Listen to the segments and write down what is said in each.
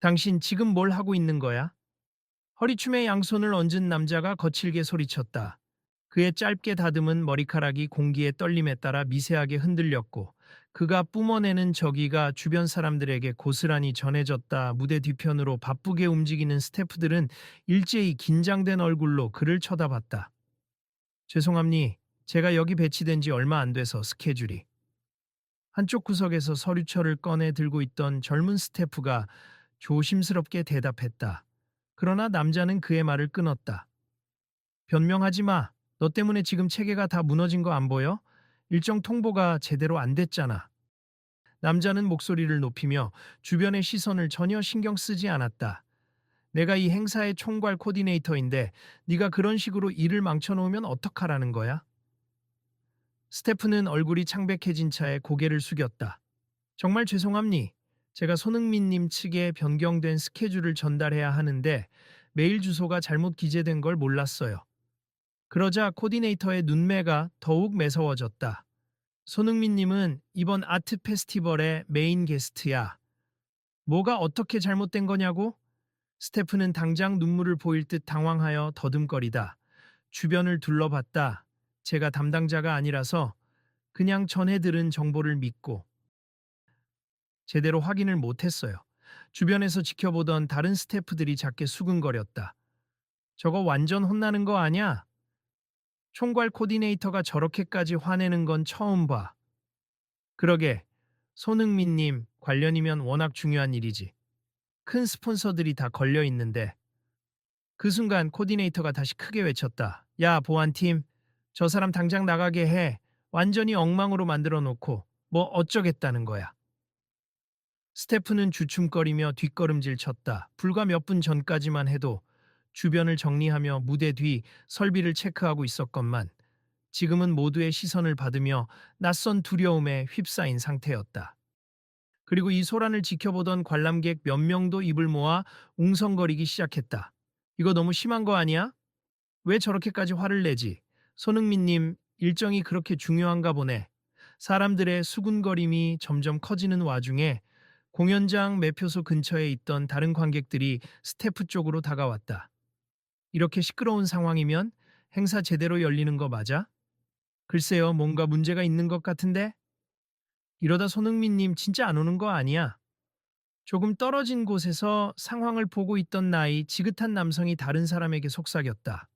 당신 지금 뭘 하고 있는 거야? 허리춤에 양손을 얹은 남자가 거칠게 소리쳤다. 그의 짧게 다듬은 머리카락이 공기의 떨림에 따라 미세하게 흔들렸고 그가 뿜어내는 저기가 주변 사람들에게 고스란히 전해졌다. 무대 뒤편으로 바쁘게 움직이는 스태프들은 일제히 긴장된 얼굴로 그를 쳐다봤다. 죄송합니. 제가 여기 배치된 지 얼마 안 돼서 스케줄이. 한쪽 구석에서 서류철을 꺼내 들고 있던 젊은 스태프가 조심스럽게 대답했다. 그러나 남자는 그의 말을 끊었다. 변명하지 마. 너 때문에 지금 체계가 다 무너진 거 안 보여? 일정 통보가 제대로 안 됐잖아. 남자는 목소리를 높이며 주변의 시선을 전혀 신경 쓰지 않았다. 내가 이 행사의 총괄 코디네이터인데 네가 그런 식으로 일을 망쳐놓으면 어떡하라는 거야? 스태프는 얼굴이 창백해진 차에 고개를 숙였다. 정말 죄송합니. 제가 손흥민님 측에 변경된 스케줄을 전달해야 하는데 메일 주소가 잘못 기재된 걸 몰랐어요. 그러자 코디네이터의 눈매가 더욱 매서워졌다. 손흥민님은 이번 아트 페스티벌의 메인 게스트야. 뭐가 어떻게 잘못된 거냐고? 스태프는 당장 눈물을 보일 듯 당황하여 더듬거리다. 주변을 둘러봤다. 제가 담당자가 아니라서 그냥 전해 들은 정보를 믿고 제대로 확인을 못했어요. 주변에서 지켜보던 다른 스태프들이 작게 수근거렸다. 저거 완전 혼나는 거 아냐? 총괄 코디네이터가 저렇게까지 화내는 건 처음 봐. 그러게, 손흥민님 관련이면 워낙 중요한 일이지. 큰 스폰서들이 다 걸려 있는데. 그 순간 코디네이터가 다시 크게 외쳤다. 야, 보안팀, 저 사람 당장 나가게 해. 완전히 엉망으로 만들어 놓고 뭐 어쩌겠다는 거야. 스태프는 주춤거리며 뒷걸음질 쳤다. 불과 몇 분 전까지만 해도 주변을 정리하며 무대 뒤 설비를 체크하고 있었건만 지금은 모두의 시선을 받으며 낯선 두려움에 휩싸인 상태였다. 그리고 이 소란을 지켜보던 관람객 몇 명도 입을 모아 웅성거리기 시작했다. 이거 너무 심한 거 아니야? 왜 저렇게까지 화를 내지? 손흥민님, 일정이 그렇게 중요한가 보네. 사람들의 수군거림이 점점 커지는 와중에 공연장 매표소 근처에 있던 다른 관객들이 스태프 쪽으로 다가왔다. 이렇게 시끄러운 상황이면 행사 제대로 열리는 거 맞아? 글쎄요, 뭔가 문제가 있는 것 같은데? 이러다 손흥민님 진짜 안 오는 거 아니야? 조금 떨어진 곳에서 상황을 보고 있던 나이 지긋한 남성이 다른 사람에게 속삭였다.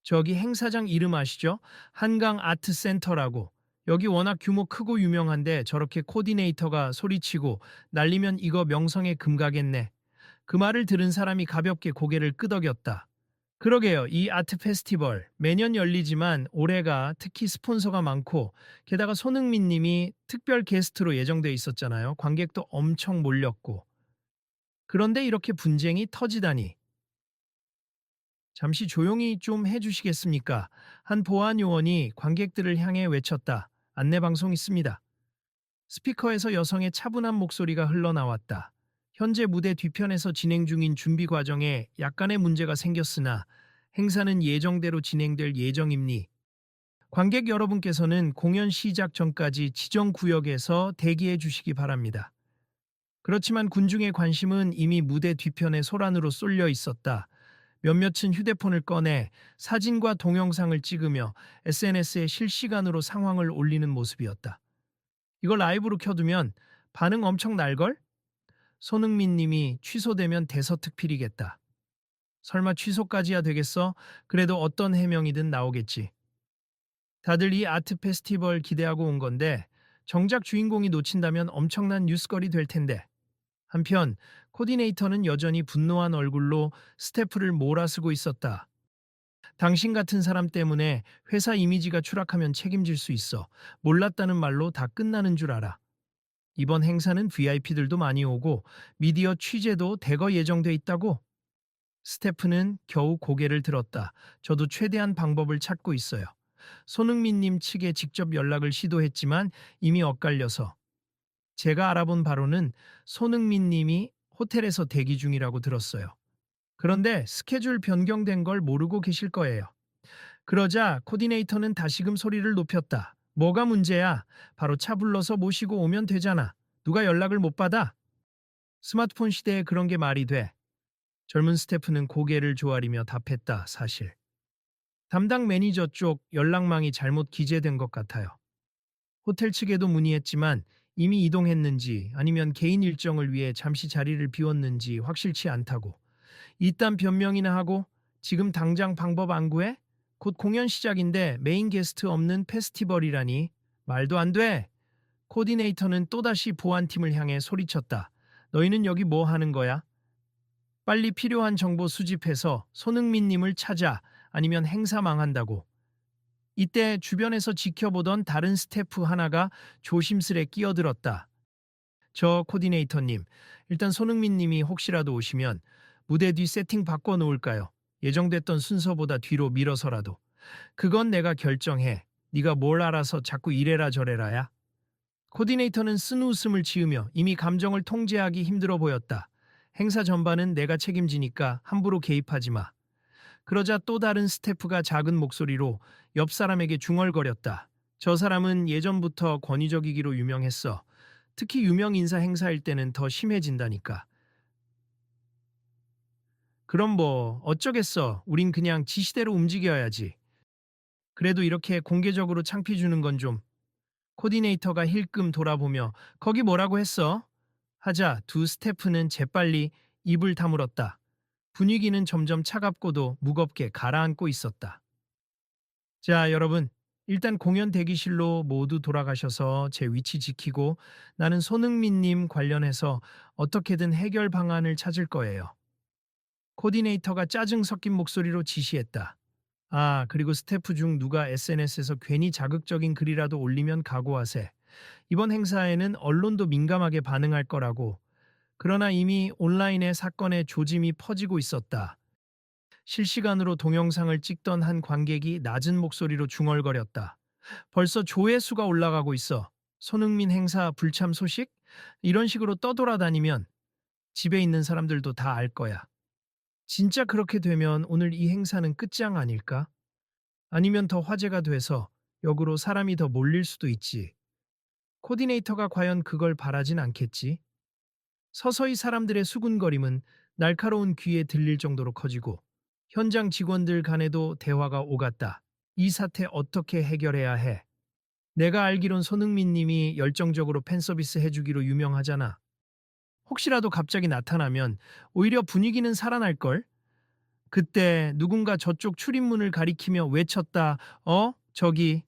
저기 행사장 이름 아시죠? 한강 아트센터라고. 여기 워낙 규모 크고 유명한데 저렇게 코디네이터가 소리치고 날리면 이거 명성에 금가겠네. 그 말을 들은 사람이 가볍게 고개를 끄덕였다. 그러게요. 이 아트 페스티벌 매년 열리지만 올해가 특히 스폰서가 많고 게다가 손흥민 님이 특별 게스트로 예정돼 있었잖아요. 관객도 엄청 몰렸고. 그런데 이렇게 분쟁이 터지다니. 잠시 조용히 좀 해주시겠습니까? 한 보안 요원이 관객들을 향해 외쳤다. 안내방송 있습니다. 스피커에서 여성의 차분한 목소리가 흘러나왔다. 현재 무대 뒤편에서 진행 중인 준비 과정에 약간의 문제가 생겼으나 행사는 예정대로 진행될 예정입니. 관객 여러분께서는 공연 시작 전까지 지정 구역에서 대기해 주시기 바랍니다. 그렇지만 군중의 관심은 이미 무대 뒤편의 소란으로 쏠려 있었다. 몇몇은 휴대폰을 꺼내 사진과 동영상을 찍으며 SNS에 실시간으로 상황을 올리는 모습이었다. 이걸 라이브로 켜두면 반응 엄청 날걸? 손흥민 님이 취소되면 대서특필이겠다. 설마 취소까지야 되겠어? 그래도 어떤 해명이든 나오겠지. 다들 이 아트 페스티벌 기대하고 온 건데 정작 주인공이 놓친다면 엄청난 뉴스거리 될 텐데. 한편 코디네이터는 여전히 분노한 얼굴로 스태프를 몰아쓰고 있었다. 당신 같은 사람 때문에 회사 이미지가 추락하면 책임질 수 있어. 몰랐다는 말로 다 끝나는 줄 알아. 이번 행사는 VIP들도 많이 오고 미디어 취재도 대거 예정돼 있다고? 스태프는 겨우 고개를 들었다. 저도 최대한 방법을 찾고 있어요. 손흥민님 측에 직접 연락을 시도했지만 이미 엇갈려서. 제가 알아본 바로는 손흥민 님이 호텔에서 대기 중이라고 들었어요. 그런데 스케줄 변경된 걸 모르고 계실 거예요. 그러자 코디네이터는 다시금 소리를 높였다. 뭐가 문제야? 바로 차 불러서 모시고 오면 되잖아. 누가 연락을 못 받아? 스마트폰 시대에 그런 게 말이 돼. 젊은 스태프는 고개를 조아리며 답했다, 사실. 담당 매니저 쪽 연락망이 잘못 기재된 것 같아요. 호텔 측에도 문의했지만 이미 이동했는지 아니면 개인 일정을 위해 잠시 자리를 비웠는지 확실치 않다고. 이딴 변명이나 하고 지금 당장 방법 안 구해? 곧 공연 시작인데 메인 게스트 없는 페스티벌이라니. 말도 안 돼. 코디네이터는 또다시 보안팀을 향해 소리쳤다. 너희는 여기 뭐 하는 거야? 빨리 필요한 정보 수집해서 손흥민님을 찾아. 아니면 행사 망한다고. 이때 주변에서 지켜보던 다른 스태프 하나가 조심스레 끼어들었다. 저 코디네이터님, 일단 손흥민님이 혹시라도 오시면 무대 뒤 세팅 바꿔놓을까요? 예정됐던 순서보다 뒤로 밀어서라도. 그건 내가 결정해. 네가 뭘 알아서 자꾸 이래라 저래라야. 코디네이터는 쓴 웃음을 지으며 이미 감정을 통제하기 힘들어 보였다. 행사 전반은 내가 책임지니까 함부로 개입하지 마. 그러자 또 다른 스태프가 작은 목소리로 옆 사람에게 중얼거렸다. 저 사람은 예전부터 권위적이기로 유명했어. 특히 유명 인사 행사일 때는 더 심해진다니까. 그럼 뭐 어쩌겠어. 우린 그냥 지시대로 움직여야지. 그래도 이렇게 공개적으로 창피 주는 건 좀. 코디네이터가 힐끔 돌아보며 거기 뭐라고 했어? 하자 두 스태프는 재빨리 입을 다물었다. 분위기는 점점 차갑고도 무겁게 가라앉고 있었다. 자, 여러분. 일단 공연 대기실로 모두 돌아가셔서 제 위치 지키고 나는 손흥민님 관련해서 어떻게든 해결 방안을 찾을 거예요. 코디네이터가 짜증 섞인 목소리로 지시했다. 아, 그리고 스태프 중 누가 SNS에서 괜히 자극적인 글이라도 올리면 각오하세. 이번 행사에는 언론도 민감하게 반응할 거라고. 그러나 이미 온라인에 사건의 조짐이 퍼지고 있었다. 실시간으로 동영상을 찍던 한 관객이 낮은 목소리로 중얼거렸다. 벌써 조회수가 올라가고 있어. 손흥민 행사 불참 소식? 이런 식으로 떠돌아다니면 집에 있는 사람들도 다 알 거야. 진짜 그렇게 되면 오늘 이 행사는 끝장 아닐까? 아니면 더 화제가 돼서 역으로 사람이 더 몰릴 수도 있지. 코디네이터가 과연 그걸 바라진 않겠지? 서서히 사람들의 수군거림은 날카로운 귀에 들릴 정도로 커지고 현장 직원들 간에도 대화가 오갔다. 이 사태 어떻게 해결해야 해? 내가 알기론 손흥민 님이 열정적으로 팬서비스 해주기로 유명하잖아. 혹시라도 갑자기 나타나면 오히려 분위기는 살아날걸? 그때 누군가 저쪽 출입문을 가리키며 외쳤다. 저기,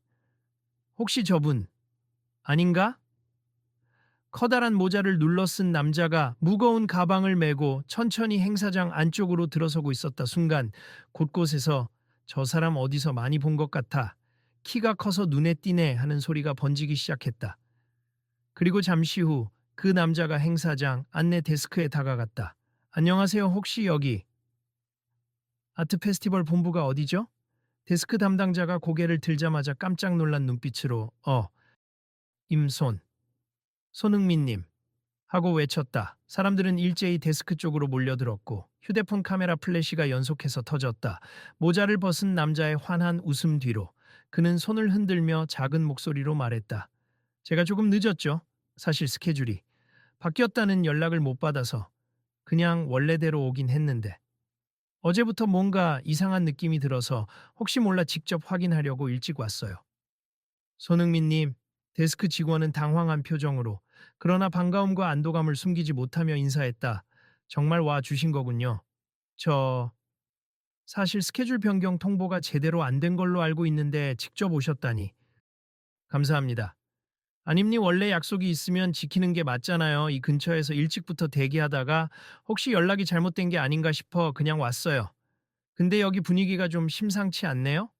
혹시 저분, 아닌가? 커다란 모자를 눌러 쓴 남자가 무거운 가방을 메고 천천히 행사장 안쪽으로 들어서고 있었다. 순간 곳곳에서 저 사람 어디서 많이 본 것 같아. 키가 커서 눈에 띄네 하는 소리가 번지기 시작했다. 그리고 잠시 후 그 남자가 행사장 안내 데스크에 다가갔다. 안녕하세요. 혹시 여기 아트 페스티벌 본부가 어디죠? 데스크 담당자가 고개를 들자마자 깜짝 놀란 눈빛으로 임손, 손흥민님 하고 외쳤다. 사람들은 일제히 데스크 쪽으로 몰려들었고 휴대폰 카메라 플래시가 연속해서 터졌다. 모자를 벗은 남자의 환한 웃음 뒤로 그는 손을 흔들며 작은 목소리로 말했다. 제가 조금 늦었죠. 사실 스케줄이 바뀌었다는 연락을 못 받아서 그냥 원래대로 오긴 했는데 어제부터 뭔가 이상한 느낌이 들어서 혹시 몰라 직접 확인하려고 일찍 왔어요. 손흥민님, 데스크 직원은 당황한 표정으로 그러나 반가움과 안도감을 숨기지 못하며 인사했다. 정말 와 주신 거군요. 저 사실 스케줄 변경 통보가 제대로 안 된 걸로 알고 있는데 직접 오셨다니. 감사합니다. 아님니 원래 약속이 있으면 지키는 게 맞잖아요. 이 근처에서 일찍부터 대기하다가 혹시 연락이 잘못된 게 아닌가 싶어 그냥 왔어요. 근데 여기 분위기가 좀 심상치 않네요?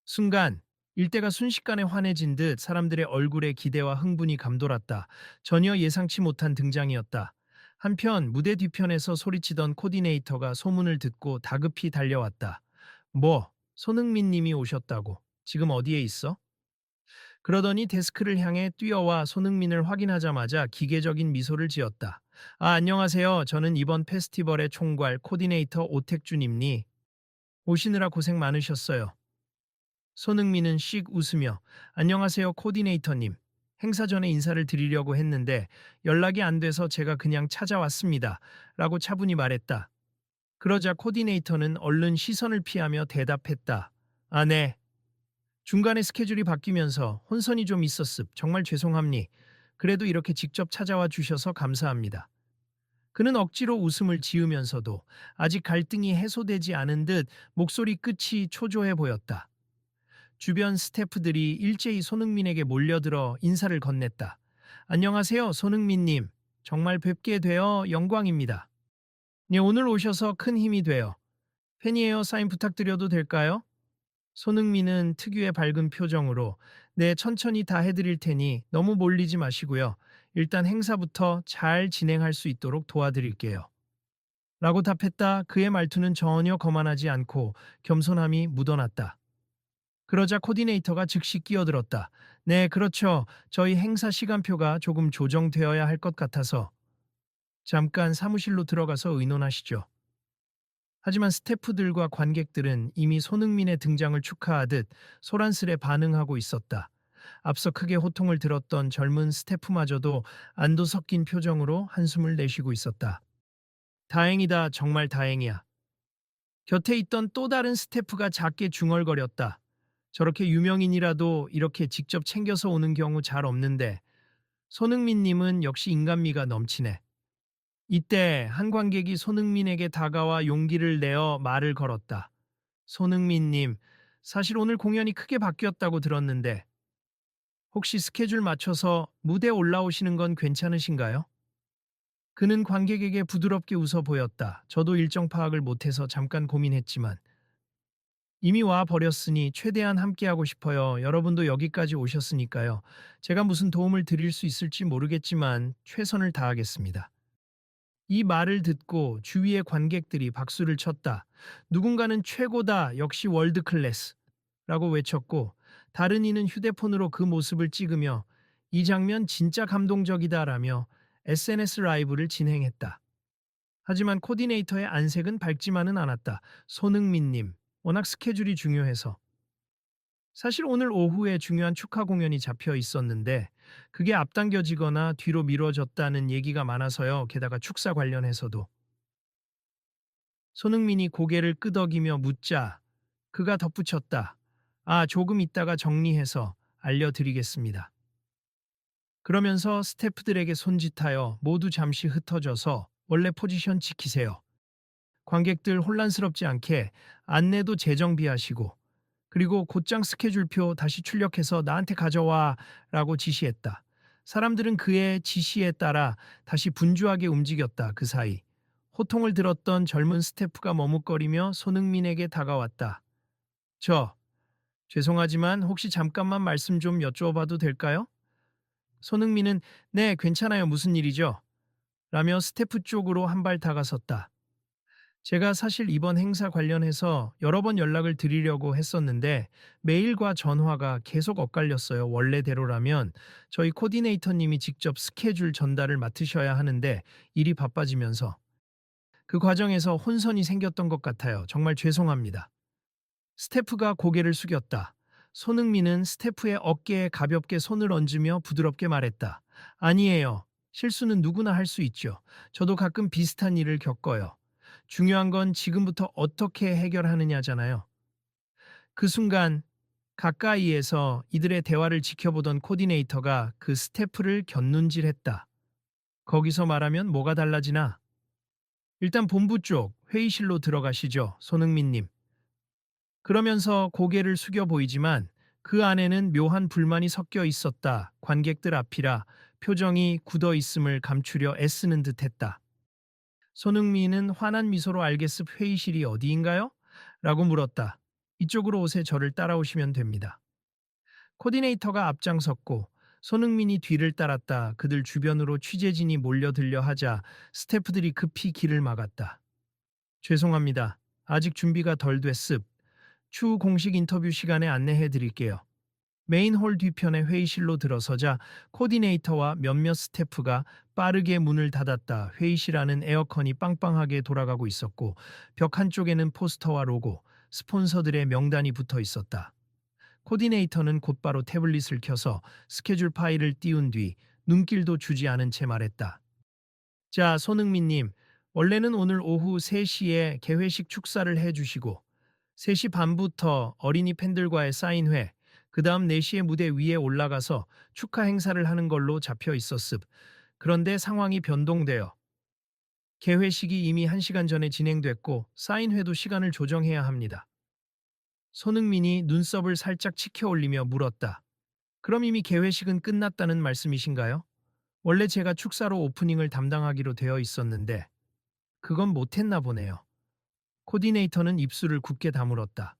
순간 일대가 순식간에 환해진 듯 사람들의 얼굴에 기대와 흥분이 감돌았다. 전혀 예상치 못한 등장이었다. 한편 무대 뒤편에서 소리치던 코디네이터가 소문을 듣고 다급히 달려왔다. 뭐, 손흥민 님이 오셨다고. 지금 어디에 있어? 그러더니 데스크를 향해 뛰어와 손흥민을 확인하자마자 기계적인 미소를 지었다. 아, 안녕하세요. 저는 이번 페스티벌의 총괄 코디네이터 오택준입니. 오시느라 고생 많으셨어요. 손흥민은 씩 웃으며 안녕하세요 코디네이터님. 행사 전에 인사를 드리려고 했는데 연락이 안 돼서 제가 그냥 찾아왔습니다. 라고 차분히 말했다. 그러자 코디네이터는 얼른 시선을 피하며 대답했다. 아, 네. 중간에 스케줄이 바뀌면서 혼선이 좀 있었습. 정말 죄송합니. 그래도 이렇게 직접 찾아와 주셔서 감사합니다. 그는 억지로 웃음을 지으면서도 아직 갈등이 해소되지 않은 듯 목소리 끝이 초조해 보였다. 주변 스태프들이 일제히 손흥민에게 몰려들어 인사를 건넸다. 안녕하세요, 손흥민님. 정말 뵙게 되어 영광입니다. 네, 오늘 오셔서 큰 힘이 돼요. 팬이에요. 사인 부탁드려도 될까요? 손흥민은 특유의 밝은 표정으로 네, 천천히 다 해드릴 테니 너무 몰리지 마시고요. 일단 행사부터 잘 진행할 수 있도록 도와드릴게요. 라고 답했다. 그의 말투는 전혀 거만하지 않고 겸손함이 묻어났다. 그러자 코디네이터가 즉시 끼어들었다. 네, 그렇죠. 저희 행사 시간표가 조금 조정되어야 할 것 같아서 잠깐 사무실로 들어가서 의논하시죠. 하지만 스태프들과 관객들은 이미 손흥민의 등장을 축하하듯 소란스레 반응하고 있었다. 앞서 크게 호통을 들었던 젊은 스태프마저도 안도 섞인 표정으로 한숨을 내쉬고 있었다. 다행이다, 정말 다행이야. 곁에 있던 또 다른 스태프가 작게 중얼거렸다. 저렇게 유명인이라도 이렇게 직접 챙겨서 오는 경우 잘 없는데 손흥민님은 역시 인간미가 넘치네. 이때 한 관객이 손흥민에게 다가와 용기를 내어 말을 걸었다. 손흥민님, 사실 오늘 공연이 크게 바뀌었다고 들었는데 혹시 스케줄 맞춰서 무대 올라오시는 건 괜찮으신가요? 그는 관객에게 부드럽게 웃어 보였다. 저도 일정 파악을 못해서 잠깐 고민했지만 이미 와 버렸으니 최대한 함께하고 싶어요. 여러분도 여기까지 오셨으니까요. 제가 무슨 도움을 드릴 수 있을지 모르겠지만 최선을 다하겠습니다. 이 말을 듣고 주위의 관객들이 박수를 쳤다. 누군가는 최고다, 역시 월드 클래스 라고 외쳤고 다른 이는 휴대폰으로 그 모습을 찍으며 이 장면 진짜 감동적이다 라며 SNS 라이브를 진행했다. 하지만 코디네이터의 안색은 밝지만은 않았다. 손흥민님, 워낙 스케줄이 중요해서. 사실 오늘 오후에 중요한 축하 공연이 잡혀 있었는데 그게 앞당겨지거나 뒤로 미뤄졌다는 얘기가 많아서요. 게다가 축사 관련해서도. 손흥민이 고개를 끄덕이며 묻자 그가 덧붙였다. 아, 조금 있다가 정리해서 알려드리겠습니다. 그러면서 스태프들에게 손짓하여 모두 잠시 흩어져서 원래 포지션 지키세요. 관객들 혼란스럽지 않게 안내도 재정비하시고 그리고 곧장 스케줄표 다시 출력해서 나한테 가져와 라고 지시했다. 사람들은 그의 지시에 따라 다시 분주하게 움직였다. 그 사이 호통을 들었던 젊은 스태프가 머뭇거리며 손흥민에게 다가왔다. 저, 죄송하지만 혹시 잠깐만 말씀 좀 여쭈어봐도 될까요? 손흥민은 네, 괜찮아요. 무슨 일이죠? 라며 스태프 쪽으로 한 발 다가섰다. 제가 사실 이번 행사 관련해서 여러 번 연락을 드리려고 했었는데 메일과 전화가 계속 엇갈렸어요. 원래대로라면 저희 코디네이터님이 직접 스케줄 전달을 맡으셔야 하는데 일이 바빠지면서 그 과정에서 혼선이 생겼던 것 같아요. 정말 죄송합니다. 스태프가 고개를 숙였다. 손흥민은 스태프의 어깨에 가볍게 손을 얹으며 부드럽게 말했다. 아니에요. 실수는 누구나 할 수 있죠. 저도 가끔 비슷한 일을 겪어요. 중요한 건 지금부터 어떻게 해결하느냐잖아요. 그 순간 가까이에서 이들의 대화를 지켜보던 코디네이터가 그 스태프를 곁눈질했다. 거기서 말하면 뭐가 달라지나? 일단 본부 쪽 회의실로 들어가시죠, 손흥민님. 그러면서 고개를 숙여 보이지만 그 안에는 묘한 불만이 섞여 있었다. 관객들 앞이라 표정이 굳어 있음을 감추려 애쓰는 듯했다. 손흥민은 환한 미소로 알겠습. 회의실이 어디인가요? 라고 물었다. 이쪽으로 오세. 저를 따라오시면 됩니다. 코디네이터가 앞장섰고 손흥민이 뒤를 따랐다. 그들 주변으로 취재진이 몰려들려 하자 스태프들이 급히 길을 막았다. 죄송합니다. 아직 준비가 덜 됐습. 추후 공식 인터뷰 시간에 안내해 드릴게요. 메인홀 뒤편의 회의실로 들어서자 코디네이터와 몇몇 스태프가 빠르게 문을 닫았다. 회의실 안은 에어컨이 빵빵하게 돌아가고 있었고 벽 한쪽에는 포스터와 로고, 스폰서들의 명단이 붙어 있었다. 코디네이터는 곧바로 태블릿을 켜서 스케줄 파일을 띄운 뒤 눈길도 주지 않은 채 말했다. 자, 손흥민님, 원래는 오늘 오후 3시에 개회식 축사를 해주시고 3시 반부터 어린이 팬들과의 사인회, 그 다음 4시에 무대 위에 올라가서 축하 행사를 하는 걸로 잡혀 있었습. 그런데 상황이 변동되어 개회식이 이미 1시간 전에 진행됐고 사인회도 시간을 조정해야 합니다. 손흥민이 눈썹을 살짝 치켜 올리며 물었다. 그럼 이미 개회식은 끝났다는 말씀이신가요? 원래 제가 축사로 오프닝을 담당하기로 되어 있었는데 그건 못했나 보네요. 코디네이터는 입술을 굳게 다물었다.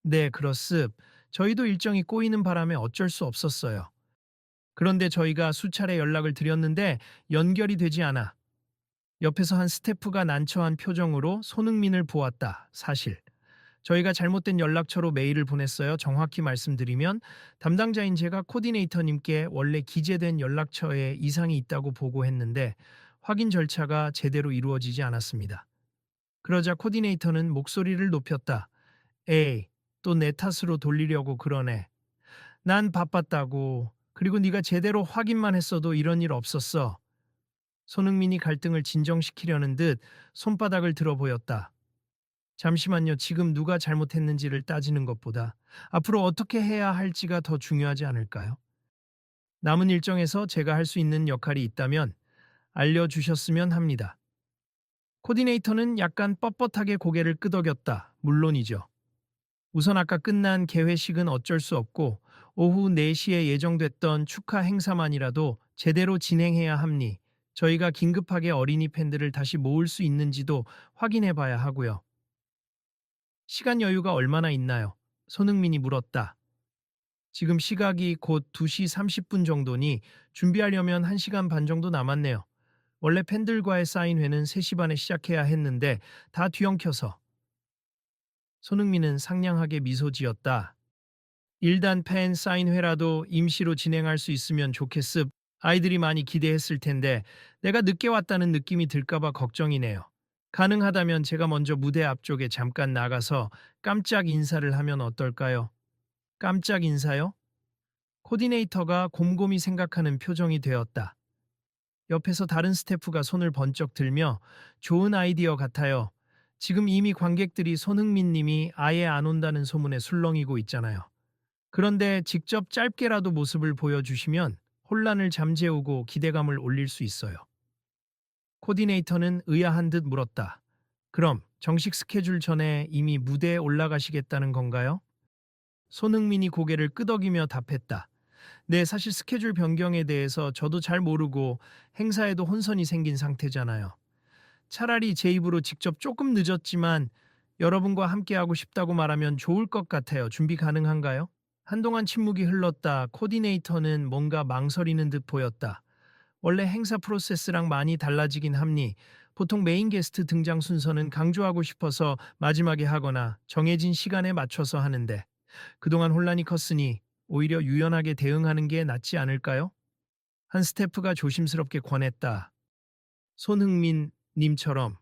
네, 그렇습. 저희도 일정이 꼬이는 바람에 어쩔 수 없었어요. 그런데 저희가 수차례 연락을 드렸는데 연결이 되지 않아. 옆에서 한 스태프가 난처한 표정으로 손흥민을 보았다. 사실. 저희가 잘못된 연락처로 메일을 보냈어요. 정확히 말씀드리면 담당자인 제가 코디네이터님께 원래 기재된 연락처에 이상이 있다고 보고했는데 확인 절차가 제대로 이루어지지 않았습니다. 그러자 코디네이터는 목소리를 높였다. 에이, 또 내 탓으로 돌리려고 그러네. 난 바빴다고. 그리고 네가 제대로 확인만 했어도 이런 일 없었어. 손흥민이 갈등을 진정시키려는 듯 손바닥을 들어 보였다. 잠시만요. 지금 누가 잘못했는지를 따지는 것보다 앞으로 어떻게 해야 할지가 더 중요하지 않을까요? 남은 일정에서 제가 할 수 있는 역할이 있다면 알려주셨으면 합니다. 코디네이터는 약간 뻣뻣하게 고개를 끄덕였다. 물론이죠. 우선 아까 끝난 개회식은 어쩔 수 없고 오후 4시에 예정됐던 축하 행사만이라도 제대로 진행해야 합니. 저희가 긴급하게 어린이 팬들을 다시 모을 수 있는지도 확인해 봐야 하고요. 시간 여유가 얼마나 있나요? 손흥민이 물었다. 지금 시각이 곧 2시 30분 정도니 준비하려면 1시간 반 정도 남았네요. 원래 팬들과의 사인회는 3시 반에 시작해야 했는데 다 뒤엉켜서. 손흥민은 상냥하게 미소 지었다. 일단 팬 사인회라도 임시로 진행할 수 있으면 좋겠습. 아이들이 많이 기대했을 텐데 내가 늦게 왔다는 느낌이 들까봐 걱정이네요. 가능하다면 제가 먼저 무대 앞쪽에 잠깐 나가서 깜짝 인사를 하면 어떨까요? 깜짝 인사요? 코디네이터가 곰곰이 생각하는 표정이 되었다. 옆에서 다른 스태프가 손을 번쩍 들며 좋은 아이디어 같아요. 지금 이미 관객들이 손흥민 님이 아예 안 온다는 소문에 술렁이고 있잖아요. 그런데 직접 짧게라도 모습을 보여주시면 혼란을 잠재우고 기대감을 올릴 수 있어요. 코디네이터는 의아한 듯 물었다. 그럼 정식 스케줄 전에 이미 무대에 올라가시겠다는 건가요? 손흥민이 고개를 끄덕이며 답했다. 네, 사실 스케줄 변경에 대해서 저도 잘 모르고 행사에도 혼선이 생긴 상태잖아요. 차라리 제 입으로 직접 조금 늦었지만 여러분과 함께하고 싶다고 말하면 좋을 것 같아요. 준비 가능한가요? 한동안 침묵이 흘렀다. 코디네이터는 뭔가 망설이는 듯 보였다. 원래 행사 프로세스랑 많이 달라지긴 합니. 보통 메인 게스트 등장 순서는 강조하고 싶어서 마지막에 하거나 정해진 시간에 맞춰서 하는데 그동안 혼란이 컸으니 오히려 유연하게 대응하는 게 낫지 않을까요? 한 스태프가 조심스럽게 권했다. 손흥민 님처럼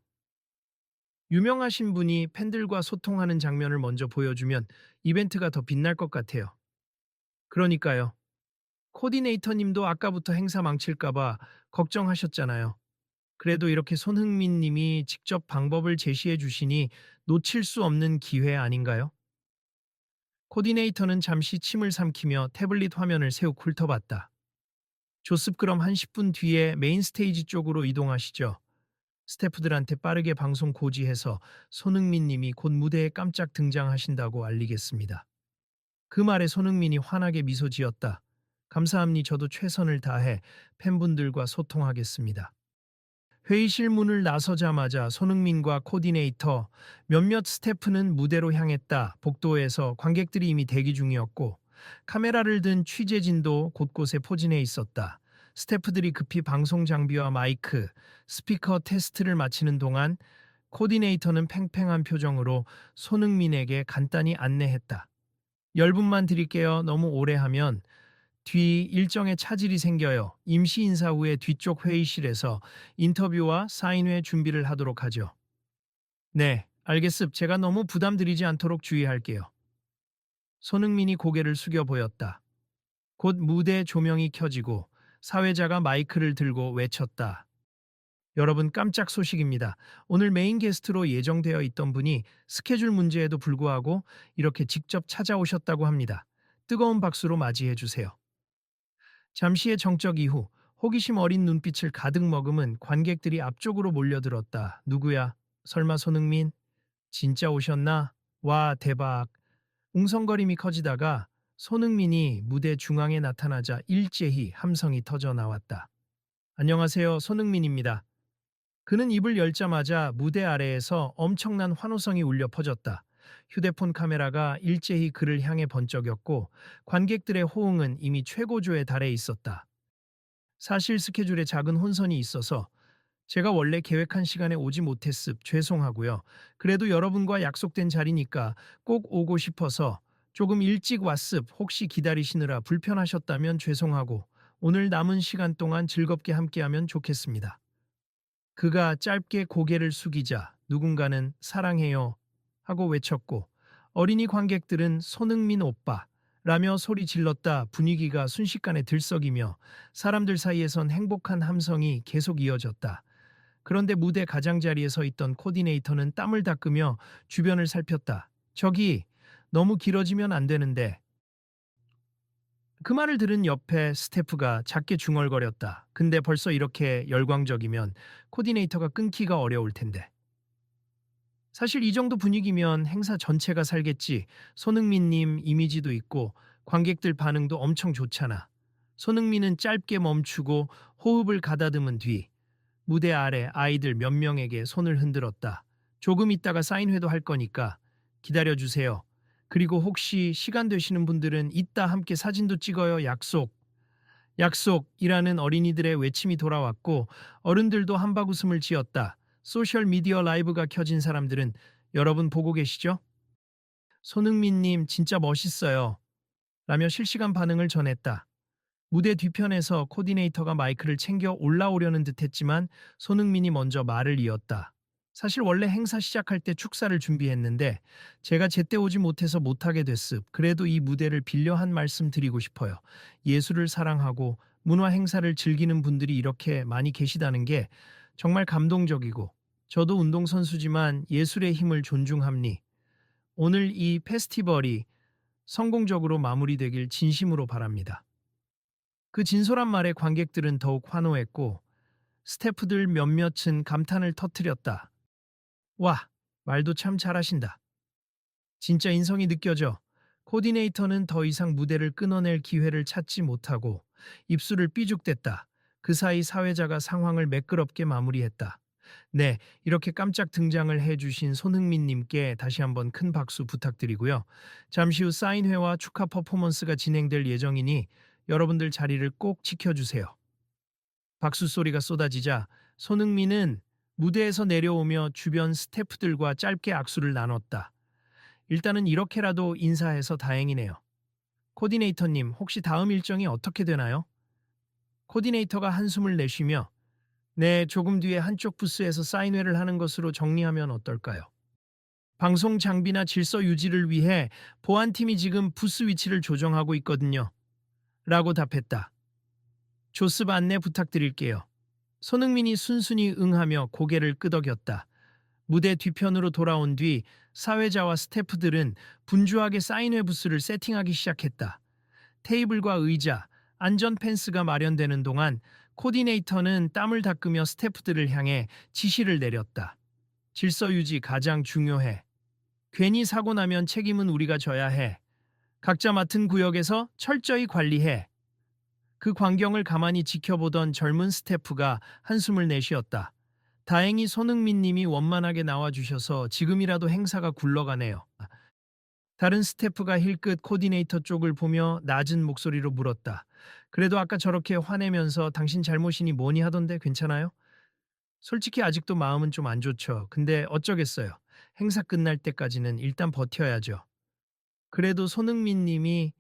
유명하신 분이 팬들과 소통하는 장면을 먼저 보여주면 이벤트가 더 빛날 것 같아요. 그러니까요. 코디네이터 님도 아까부터 행사 망칠까봐 걱정하셨잖아요. 그래도 이렇게 손흥민 님이 직접 방법을 제시해 주시니 놓칠 수 없는 기회 아닌가요? 코디네이터는 잠시 침을 삼키며 태블릿 화면을 세우고 훑어봤다. 조습 그럼 한 10분 뒤에 메인 스테이지 쪽으로 이동하시죠. 스태프들한테 빠르게 방송 고지해서 손흥민 님이 곧 무대에 깜짝 등장하신다고 알리겠습니다. 그 말에 손흥민이 환하게 미소 지었다. 감사합니 저도 최선을 다해 팬분들과 소통하겠습니다. 회의실 문을 나서자마자 손흥민과 코디네이터, 몇몇 스태프는 무대로 향했다. 복도에서 관객들이 이미 대기 중이었고 카메라를 든 취재진도 곳곳에 포진해 있었다. 스태프들이 급히 방송 장비와 마이크, 스피커 테스트를 마치는 동안 코디네이터는 팽팽한 표정으로 손흥민에게 간단히 안내했다. 10분만 드릴게요. 너무 오래 하면 뒤 일정에 차질이 생겨요. 임시 인사 후에 뒤쪽 회의실에서 인터뷰와 사인회 준비를 하도록 하죠. 네, 알겠습. 제가 너무 부담드리지 않도록 주의할게요. 손흥민이 고개를 숙여 보였다. 곧 무대 조명이 켜지고 사회자가 마이크를 들고 외쳤다. 여러분 깜짝 소식입니다. 오늘 메인 게스트로 예정되어 있던 분이 스케줄 문제에도 불구하고 이렇게 직접 찾아오셨다고 합니다. 뜨거운 박수로 맞이해 주세요. 잠시의 정적 이후 호기심 어린 눈빛을 가득 머금은 관객들이 앞쪽으로 몰려들었다. 누구야? 설마 손흥민? 진짜 오셨나? 와, 대박. 웅성거림이 커지다가 손흥민이 무대 중앙에 나타나자 일제히 함성이 터져 나왔다. 안녕하세요, 손흥민입니다. 그는 입을 열자마자 무대 아래에서 엄청난 환호성이 울려 퍼졌다. 휴대폰 카메라가 일제히 그를 향해 번쩍였고 관객들의 호응은 이미 최고조에 달해 있었다. 사실 스케줄에 작은 혼선이 있어서 제가 원래 계획한 시간에 오지 못했습. 죄송하고요. 그래도 여러분과 약속된 자리니까 꼭 오고 싶어서 조금 일찍 왔습. 혹시 기다리시느라 불편하셨다면 죄송하고 오늘 남은 시간 동안 즐겁게 함께하면 좋겠습니다. 그가 짧게 고개를 숙이자 누군가는 사랑해요 하고 외쳤고 어린이 관객들은 손흥민 오빠 라며 소리 질렀다. 분위기가 순식간에 들썩이며 사람들 사이에선 행복한 함성이 계속 이어졌다. 그런데 무대 가장자리에 서 있던 코디네이터는 땀을 닦으며 주변을 살폈다. 저기 너무 길어지면 안 되는데. 그 말을 들은 옆에 스태프가 작게 중얼거렸다. 근데 벌써 이렇게 열광적이면 코디네이터가 끊기가 어려울 텐데. 사실 이 정도 분위기면 행사 전체가 살겠지. 손흥민님 이미지도 있고 관객들 반응도 엄청 좋잖아. 손흥민은 짧게 멈추고 호흡을 가다듬은 뒤 무대 아래 아이들 몇 명에게 손을 흔들었다. 조금 있다가 사인회도 할 거니까 기다려주세요. 그리고 혹시 시간 되시는 분들은 이따 함께 사진도 찍어요. 약속. 약속이라는 어린이들의 외침이 돌아왔고 어른들도 한바구음을 지었다. 소셜미디어 라이브가 켜진 사람들은 여러분 보고 계시죠? 손흥민님 진짜 멋있어요. 라며 실시간 반응을 전했다. 무대 뒤편에서 코디네이터가 마이크를 챙겨 올라오려는 듯 했지만 손흥민이 먼저 말을 이었다. 사실 원래 행사 시작할 때 축사를 준비했는데 제가 제때 오지 못해서 못하게 됐습. 그래도 이 무대를 빌려 한 말씀 드리고 싶어요. 예술을 사랑하고 문화 행사를 즐기는 분들이 이렇게 많이 계시다는 게 정말 감동적이고 저도 운동선수지만 예술의 힘을 존중합니. 오늘 이 페스티벌이 성공적으로 마무리되길 진심으로 바랍니다. 그 진솔한 말에 관객들은 더욱 환호했고 스태프들 몇몇은 감탄을 터뜨렸다. 와, 말도 참 잘하신다. 진짜 인성이 느껴져. 코디네이터는 더 이상 무대를 끊어낼 기회를 찾지 못하고 입술을 삐죽댔다. 그 사이 사회자가 상황을 매끄럽게 마무리했다. 네, 이렇게 깜짝 등장을 해주신 손흥민님께 다시 한번 큰 박수 부탁드리고요. 잠시 후 사인회와 축하 퍼포먼스가 진행될 예정이니 여러분들 자리를 꼭 지켜주세요. 박수 소리가 쏟아지자 손흥민은 무대에서 내려오며 주변 스태프들과 짧게 악수를 나눴다. 일단은 이렇게라도 인사해서 다행이네요. 코디네이터님, 혹시 다음 일정이 어떻게 되나요? 코디네이터가 한숨을 내쉬며 네, 조금 뒤에 한쪽 부스에서 사인회를 하는 것으로 정리하면 어떨까요? 방송 장비나 질서 유지를 위해 보안팀이 지금 부스 위치를 조정하고 있거든요. 라고 답했다. 조습 안내 부탁드릴게요. 손흥민이 순순히 응하며 고개를 끄덕였다. 무대 뒤편으로 돌아온 뒤 사회자와 스태프들은 분주하게 사인회 부스를 세팅하기 시작했다. 테이블과 의자, 안전 펜스가 마련되는 동안 코디네이터는 땀을 닦으며 스태프들을 향해 지시를 내렸다. 질서 유지 가장 중요해. 괜히 사고 나면 책임은 우리가 져야 해. 각자 맡은 구역에서 철저히 관리해. 그 광경을 가만히 지켜보던 젊은 스태프가 한숨을 내쉬었다. 다행히 손흥민 님이 원만하게 나와주셔서 지금이라도 행사가 굴러가네요. 다른 스태프가 힐끗 코디네이터 쪽을 보며 낮은 목소리로 물었다. 그래도 아까 저렇게 화내면서 당신 잘못이니 뭐니 하던데 괜찮아요? 솔직히 아직도 마음은 좀 안 좋죠. 근데 어쩌겠어요. 행사 끝날 때까지는 일단 버텨야죠. 그래도 손흥민 님이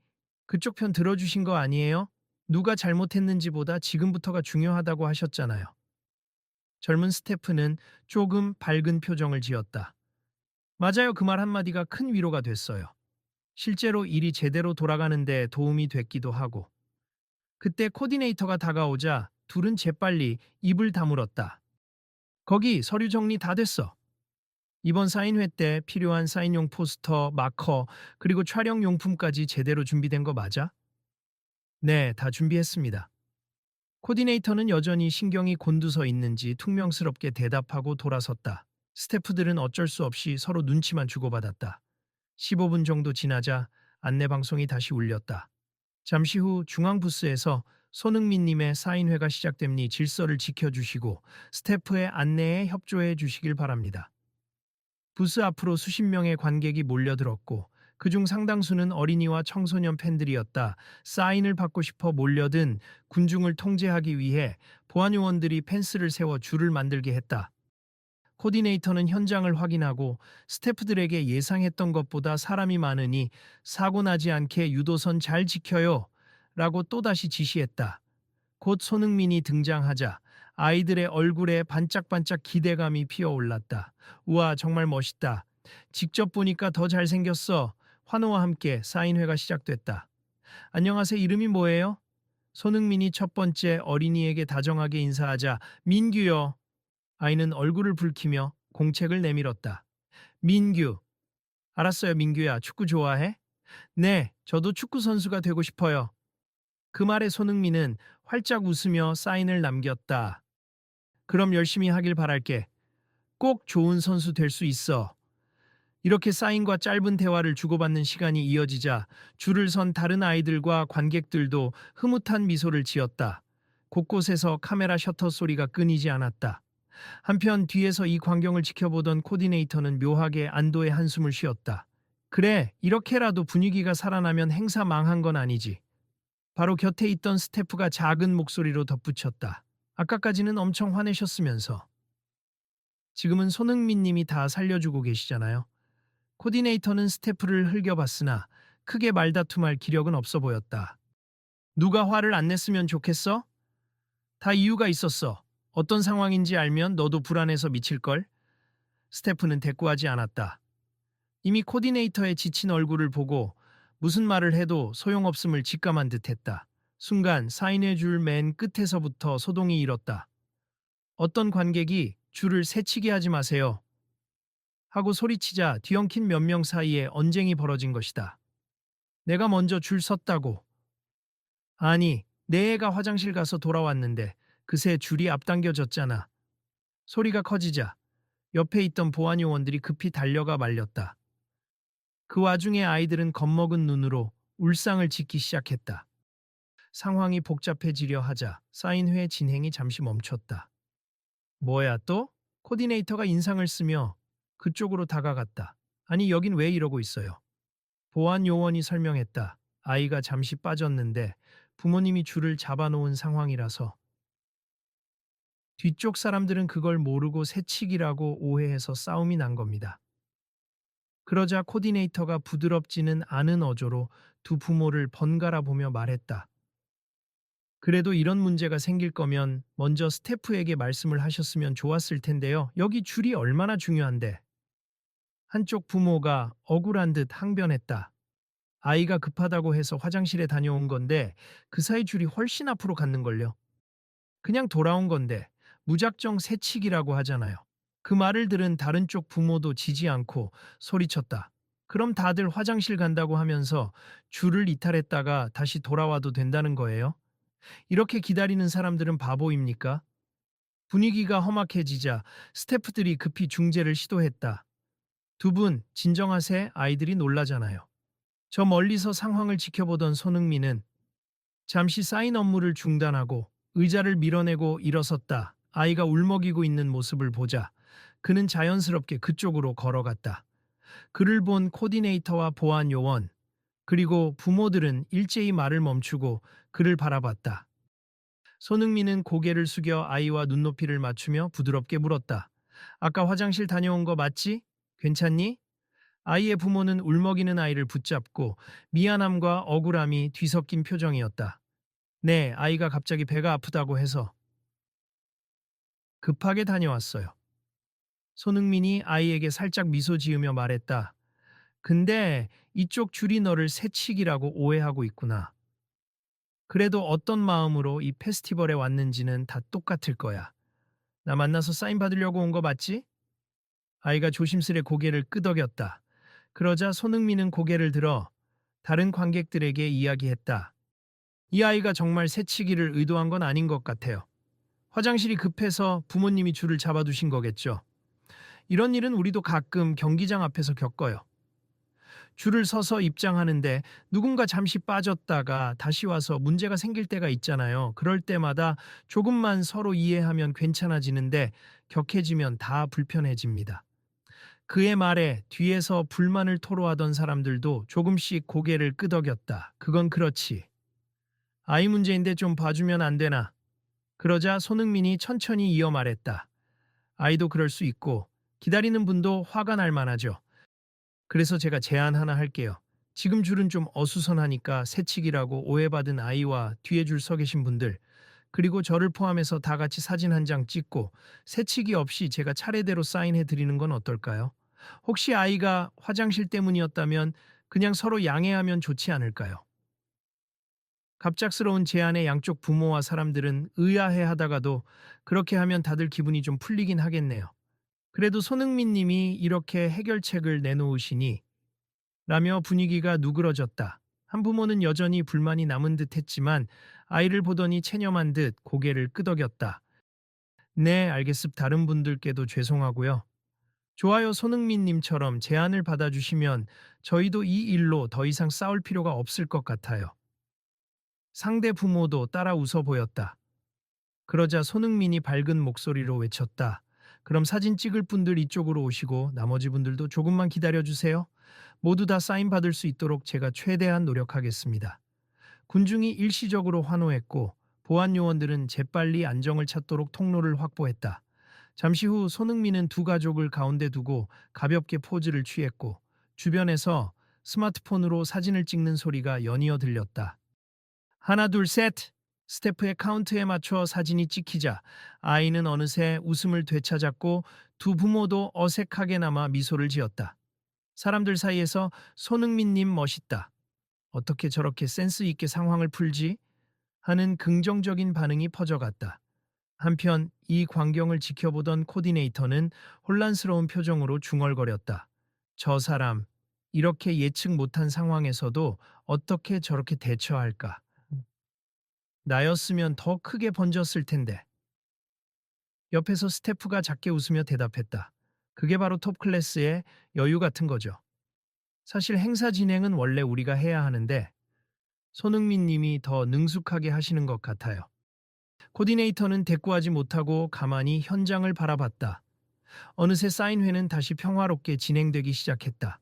그쪽 편 들어주신 거 아니에요? 누가 잘못했는지보다 지금부터가 중요하다고 하셨잖아요. 젊은 스태프는 조금 밝은 표정을 지었다. 맞아요. 그 말 한마디가 큰 위로가 됐어요. 실제로 일이 제대로 돌아가는데 도움이 됐기도 하고. 그때 코디네이터가 다가오자 둘은 재빨리 입을 다물었다. 거기 서류 정리 다 됐어. 이번 사인회 때 필요한 사인용 포스터, 마커, 그리고 촬영 용품까지 제대로 준비된 거 맞아? 네, 다 준비했습니다. 코디네이터는 여전히 신경이 곤두서 있는지 퉁명스럽게 대답하고 돌아섰다. 스태프들은 어쩔 수 없이 서로 눈치만 주고받았다. 15분 정도 지나자 안내 방송이 다시 울렸다. 잠시 후 중앙 부스에서 손흥민님의 사인회가 시작됨니 질서를 지켜주시고 스태프의 안내에 협조해 주시길 바랍니다. 부스 앞으로 수십 명의 관객이 몰려들었고 그중 상당수는 어린이와 청소년 팬들이었다. 사인을 받고 싶어 몰려든 군중을 통제하기 위해 보안 요원들이 펜스를 세워 줄을 만들게 했다. 코디네이터는 현장을 확인하고 스태프들에게 예상했던 것보다 사람이 많으니 사고 나지 않게 유도선 잘 지켜요 라고 또다시 지시했다. 곧 손흥민이 등장하자 아이들의 얼굴에 반짝반짝 기대감이 피어올랐다. 우와, 정말 멋있다. 직접 보니까 더 잘생겼어. 환호와 함께 사인회가 시작됐다. 안녕하세요. 이름이 뭐예요? 손흥민이 첫 번째 어린이에게 다정하게 인사하자 민규요. 아이는 얼굴을 붉히며 공책을 내밀었다. 민규. 알았어요, 민규야. 축구 좋아해? 네, 저도 축구 선수가 되고 싶어요. 그 말에 손흥민은 활짝 웃으며 사인을 남겼다. 그럼 열심히 하길 바랄게. 꼭 좋은 선수 될 수 있어. 이렇게 사인과 짧은 대화를 주고받는 시간이 이어지자 줄을 선 다른 아이들과 관객들도 흐뭇한 미소를 지었다. 곳곳에서 카메라 셔터 소리가 끊이지 않았다. 한편 뒤에서 이 광경을 지켜보던 코디네이터는 묘하게 안도의 한숨을 쉬었다. 그래, 이렇게라도 분위기가 살아나면 행사 망한 건 아니지. 바로 곁에 있던 스태프가 작은 목소리로 덧붙였다. 아까까지는 엄청 화내셨으면서. 지금은 손흥민 님이 다 살려주고 계시잖아요. 코디네이터는 스태프를 흘겨봤으나 크게 말다툼할 기력은 없어 보였다. 누가 화를 안 냈으면 좋겠어? 다 이유가 있었어. 어떤 상황인지 알면 너도 불안해서 미칠걸? 스태프는 대꾸하지 않았다. 이미 코디네이터의 지친 얼굴을 보고 무슨 말을 해도 소용없음을 직감한 듯했다. 순간 사인회 줄 맨 끝에서부터 소동이 일었다. 어떤 관객이 줄을 새치게 하지 마세요 하고 소리치자 뒤엉킨 몇 명 사이에 언쟁이 벌어진 것이다. 내가 먼저 줄 섰다고. 아니, 내 애가 화장실 가서 돌아왔는데 그새 줄이 앞당겨졌잖아. 소리가 커지자 옆에 있던 보안 요원들이 급히 달려가 말렸다. 그 와중에 아이들은 겁먹은 눈으로 울상을 짓기 시작했다. 상황이 복잡해지려 하자 사인회 진행이 잠시 멈췄다. 뭐야 또? 코디네이터가 인상을 쓰며 그쪽으로 다가갔다. 아니, 여긴 왜 이러고 있어요? 보안 요원이 설명했다. 아이가 잠시 빠졌는데 부모님이 줄을 잡아놓은 상황이라서. 뒤쪽 사람들은 그걸 모르고 새치기라고 오해해서 싸움이 난 겁니다. 그러자 코디네이터가 부드럽지는 않은 어조로 두 부모를 번갈아 보며 말했다. 그래도 이런 문제가 생길 거면 먼저 스태프에게 말씀을 하셨으면 좋았을 텐데요. 여기 줄이 얼마나 중요한데. 한쪽 부모가 억울한 듯 항변했다. 아이가 급하다고 해서 화장실에 다녀온 건데 그 사이 줄이 훨씬 앞으로 갔는걸요. 그냥 돌아온 건데 무작정 새치기라고 하잖아요. 그 말을 들은 다른 쪽 부모도 지지 않고 소리쳤다. 그럼 다들 화장실 간다고 하면서 줄을 이탈했다가 다시 돌아와도 된다는 거예요? 이렇게 기다리는 사람들은 바보입니까? 분위기가 험악해지자 스태프들이 급히 중재를 시도했다. 두 분 진정하세. 아이들이 놀라잖아요. 저 멀리서 상황을 지켜보던 손흥민은 잠시 사인 업무를 중단하고 의자를 밀어내고 일어섰다. 아이가 울먹이고 있는 모습을 보자 그는 자연스럽게 그쪽으로 걸어갔다. 그를 본 코디네이터와 보안 요원 그리고 부모들은 일제히 말을 멈추고 그를 바라봤다. 손흥민은 고개를 숙여 아이와 눈높이를 맞추며 부드럽게 물었다. 아까 화장실 다녀온 거 맞지? 괜찮니? 아이의 부모는 울먹이는 아이를 붙잡고 미안함과 억울함이 뒤섞인 표정이었다. 네, 아이가 갑자기 배가 아프다고 해서 급하게 다녀왔어요. 손흥민이 아이에게 살짝 미소 지으며 말했다. 근데 이쪽 줄이 너를 새치기라고 오해하고 있구나. 그래도 어떤 마음으로 이 페스티벌에 왔는지는 다 똑같을 거야. 나 만나서 사인 받으려고 온 거 맞지? 아이가 조심스레 고개를 끄덕였다. 그러자 손흥민은 고개를 들어 다른 관객들에게 이야기했다. 이 아이가 정말 새치기를 의도한 건 아닌 것 같아요. 화장실이 급해서 부모님이 줄을 잡아두신 거겠죠. 이런 일은 우리도 가끔 경기장 앞에서 겪어요. 줄을 서서 입장하는데 누군가 잠시 빠졌다가 다시 와서 문제가 생길 때가 있잖아요. 그럴 때마다 조금만 서로 이해하면 괜찮아지는데 격해지면 다 불편해집니다. 그의 말에 뒤에서 불만을 토로하던 사람들도 조금씩 고개를 끄덕였다. 그건 그렇지. 아이 문제인데 좀 봐주면 안 되나? 그러자 손흥민이 천천히 이어 말했다. 아이도 그럴 수 있고 기다리는 분도 화가 날 만하죠. 그래서 제가 제안 하나 할게요. 지금 줄은 좀 어수선하니까 새치기라고 오해받은 아이와 뒤에 줄 서 계신 분들, 그리고 저를 포함해서 다 같이 사진 한 장 찍고 새치기 없이 제가 차례대로 사인해 드리는 건 어떨까요? 혹시 아이가 화장실 때문이었다면 그냥 서로 양해하면 좋지 않을까요? 갑작스러운 제안에 양쪽 부모와 사람들은 의아해 하다가도 그렇게 하면 다들 기분이 좀 풀리긴 하겠네요. 그래도 손흥민 님이 이렇게 해결책을 내놓으시니 라며 분위기가 누그러졌다. 한 부모는 여전히 불만이 남은 듯 했지만 아이를 보더니 체념한 듯 고개를 끄덕였다. 네, 알겠습. 다른 분들께도 죄송하고요. 좋아요. 손흥민 님처럼 제안을 받아주시면 저희도 이 일로 더 이상 싸울 필요가 없을 것 같아요. 상대 부모도 따라 웃어 보였다. 그러자 손흥민이 밝은 목소리로 외쳤다. 그럼 사진 찍을 분들 이쪽으로 오시고 나머지 분들도 조금만 기다려주세요. 모두 다 사인 받을 수 있도록 제가 최대한 노력하겠습니다. 군중이 일시적으로 환호했고 보안 요원들은 재빨리 안정을 찾도록 통로를 확보했다. 잠시 후 손흥민은 두 가족을 가운데 두고 가볍게 포즈를 취했고 주변에서 스마트폰으로 사진을 찍는 소리가 연이어 들렸다. 하나 둘 셋! 스태프의 카운트에 맞춰 사진이 찍히자 아이는 어느새 웃음을 되찾았고 두 부모도 어색하게 남아 미소를 지었다. 사람들 사이에서 손흥민님 멋있다. 어떻게 저렇게 센스 있게 상황을 풀지? 하는 긍정적인 반응이 퍼져갔다. 한편 이 광경을 지켜보던 코디네이터는 혼란스러운 표정으로 중얼거렸다. 저 사람, 이렇게 예측 못한 상황에서도 어떻게 저렇게 대처할까? 나였으면 더 크게 번졌을 텐데. 옆에서 스태프가 작게 웃으며 대답했다. 그게 바로 톱 클래스의 여유 같은 거죠. 사실 행사 진행은 원래 우리가 해야 하는데 손흥민 님이 더 능숙하게 하시는 것 같아요. 코디네이터는 대꾸하지 못하고 가만히 현장을 바라봤다. 어느새 사인회는 다시 평화롭게 진행되기 시작했다.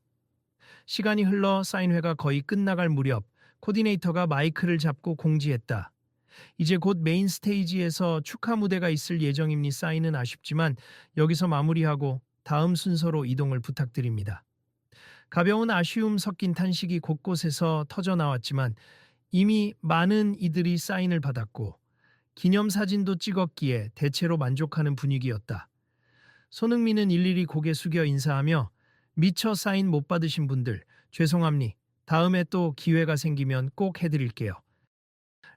시간이 흘러 사인회가 거의 끝나갈 무렵 코디네이터가 마이크를 잡고 공지했다. 이제 곧 메인 스테이지에서 축하 무대가 있을 예정입니 사인은 아쉽지만 여기서 마무리하고 다음 순서로 이동을 부탁드립니다. 가벼운 아쉬움 섞인 탄식이 곳곳에서 터져 나왔지만 이미 많은 이들이 사인을 받았고 기념사진도 찍었기에 대체로 만족하는 분위기였다. 손흥민은 일일이 고개 숙여 인사하며 미처 사인 못 받으신 분들 죄송합니. 다음에 또 기회가 생기면 꼭 해드릴게요.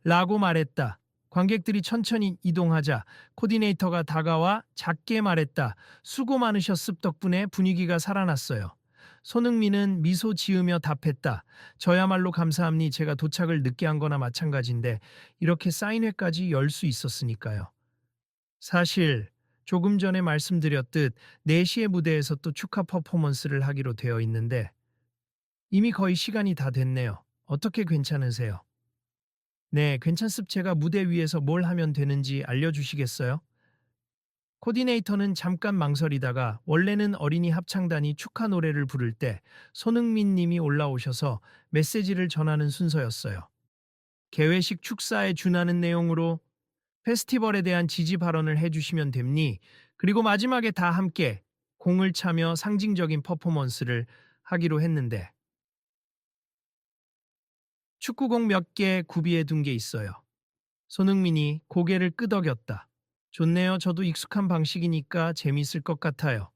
라고 말했다. 관객들이 천천히 이동하자 코디네이터가 다가와 작게 말했다. 수고 많으셨습 덕분에 분위기가 살아났어요. 손흥민은 미소 지으며 답했다. 저야말로 감사합니. 제가 도착을 늦게 한 거나 마찬가지인데 이렇게 사인회까지 열 수 있었으니까요. 사실 조금 전에 말씀드렸듯 4시에 무대에서 또 축하 퍼포먼스를 하기로 되어 있는데 이미 거의 시간이 다 됐네요. 어떻게 괜찮으세요? 네, 괜찮습. 제가 무대 위에서 뭘 하면 되는지 알려주시겠어요? 코디네이터는 잠깐 망설이다가 원래는 어린이 합창단이 축하 노래를 부를 때 손흥민 님이 올라오셔서 메시지를 전하는 순서였어요. 개회식 축사에 준하는 내용으로 페스티벌에 대한 지지 발언을 해주시면 됩니? 그리고 마지막에 다 함께 공을 차며 상징적인 퍼포먼스를 하기로 했는데 축구공 몇 개 구비해 둔 게 있어요. 손흥민이 고개를 끄덕였다. 좋네요. 저도 익숙한 방식이니까 재미있을 것 같아요.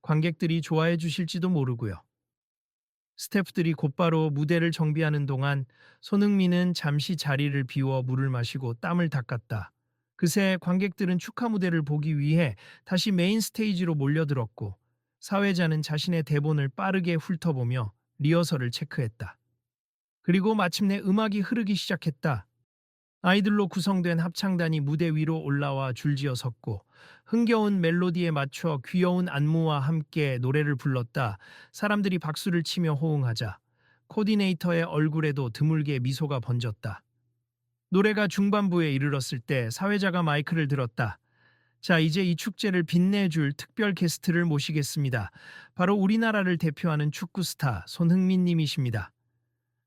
관객들이 좋아해 주실지도 모르고요. 스태프들이 곧바로 무대를 정비하는 동안 손흥민은 잠시 자리를 비워 물을 마시고 땀을 닦았다. 그새 관객들은 축하 무대를 보기 위해 다시 메인 스테이지로 몰려들었고 사회자는 자신의 대본을 빠르게 훑어보며 리허설을 체크했다. 그리고 마침내 음악이 흐르기 시작했다. 아이들로 구성된 합창단이 무대 위로 올라와 줄지어 섰고 흥겨운 멜로디에 맞춰 귀여운 안무와 함께 노래를 불렀다. 사람들이 박수를 치며 호응하자 코디네이터의 얼굴에도 드물게 미소가 번졌다. 노래가 중반부에 이르렀을 때 사회자가 마이크를 들었다. 자, 이제 이 축제를 빛내줄 특별 게스트를 모시겠습니다. 바로 우리나라를 대표하는 축구 스타 손흥민 님이십니다.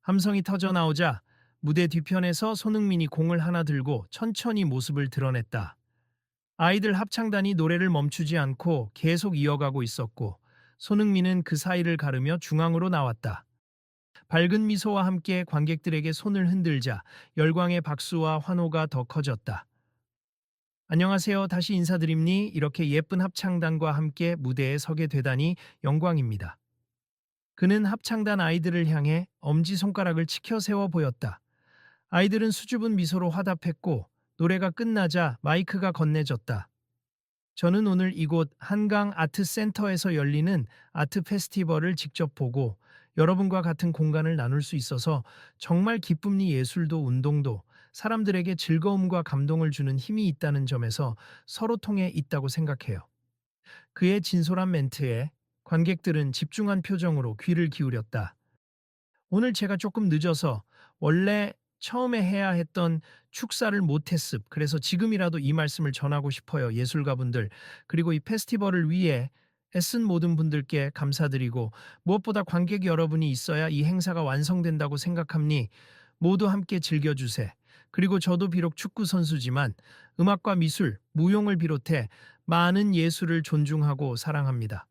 함성이 터져 나오자 무대 뒤편에서 손흥민이 공을 하나 들고 천천히 모습을 드러냈다. 아이들 합창단이 노래를 멈추지 않고 계속 이어가고 있었고 손흥민은 그 사이를 가르며 중앙으로 나왔다. 밝은 미소와 함께 관객들에게 손을 흔들자 열광의 박수와 환호가 더 커졌다. 안녕하세요. 다시 인사드립니? 이렇게 예쁜 합창단과 함께 무대에 서게 되다니 영광입니다. 그는 합창단 아이들을 향해 엄지손가락을 치켜 세워 보였다. 아이들은 수줍은 미소로 화답했고 노래가 끝나자 마이크가 건네졌다. 저는 오늘 이곳 한강 아트센터에서 열리는 아트 페스티벌을 직접 보고 여러분과 같은 공간을 나눌 수 있어서 정말 기쁨니 예술도 운동도 사람들에게 즐거움과 감동을 주는 힘이 있다는 점에서 서로 통해 있다고 생각해요. 그의 진솔한 멘트에 관객들은 집중한 표정으로 귀를 기울였다. 오늘 제가 조금 늦어서 원래 처음에 해야 했던 축사를 못했습. 그래서 지금이라도 이 말씀을 전하고 싶어요. 예술가분들. 그리고 이 페스티벌을 위해 애쓴 모든 분들께 감사드리고 무엇보다 관객 여러분이 있어야 이 행사가 완성된다고 생각합니. 모두 함께 즐겨주세. 그리고 저도 비록 축구 선수지만 음악과 미술, 무용을 비롯해 많은 예술을 존중하고 사랑합니다.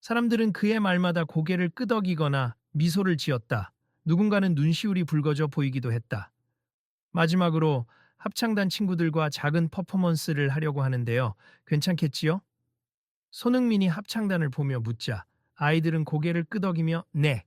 사람들은 그의 말마다 고개를 끄덕이거나 미소를 지었다. 누군가는 눈시울이 붉어져 보이기도 했다. 마지막으로 합창단 친구들과 작은 퍼포먼스를 하려고 하는데요. 괜찮겠지요? 손흥민이 합창단을 보며 묻자 아이들은 고개를 끄덕이며 네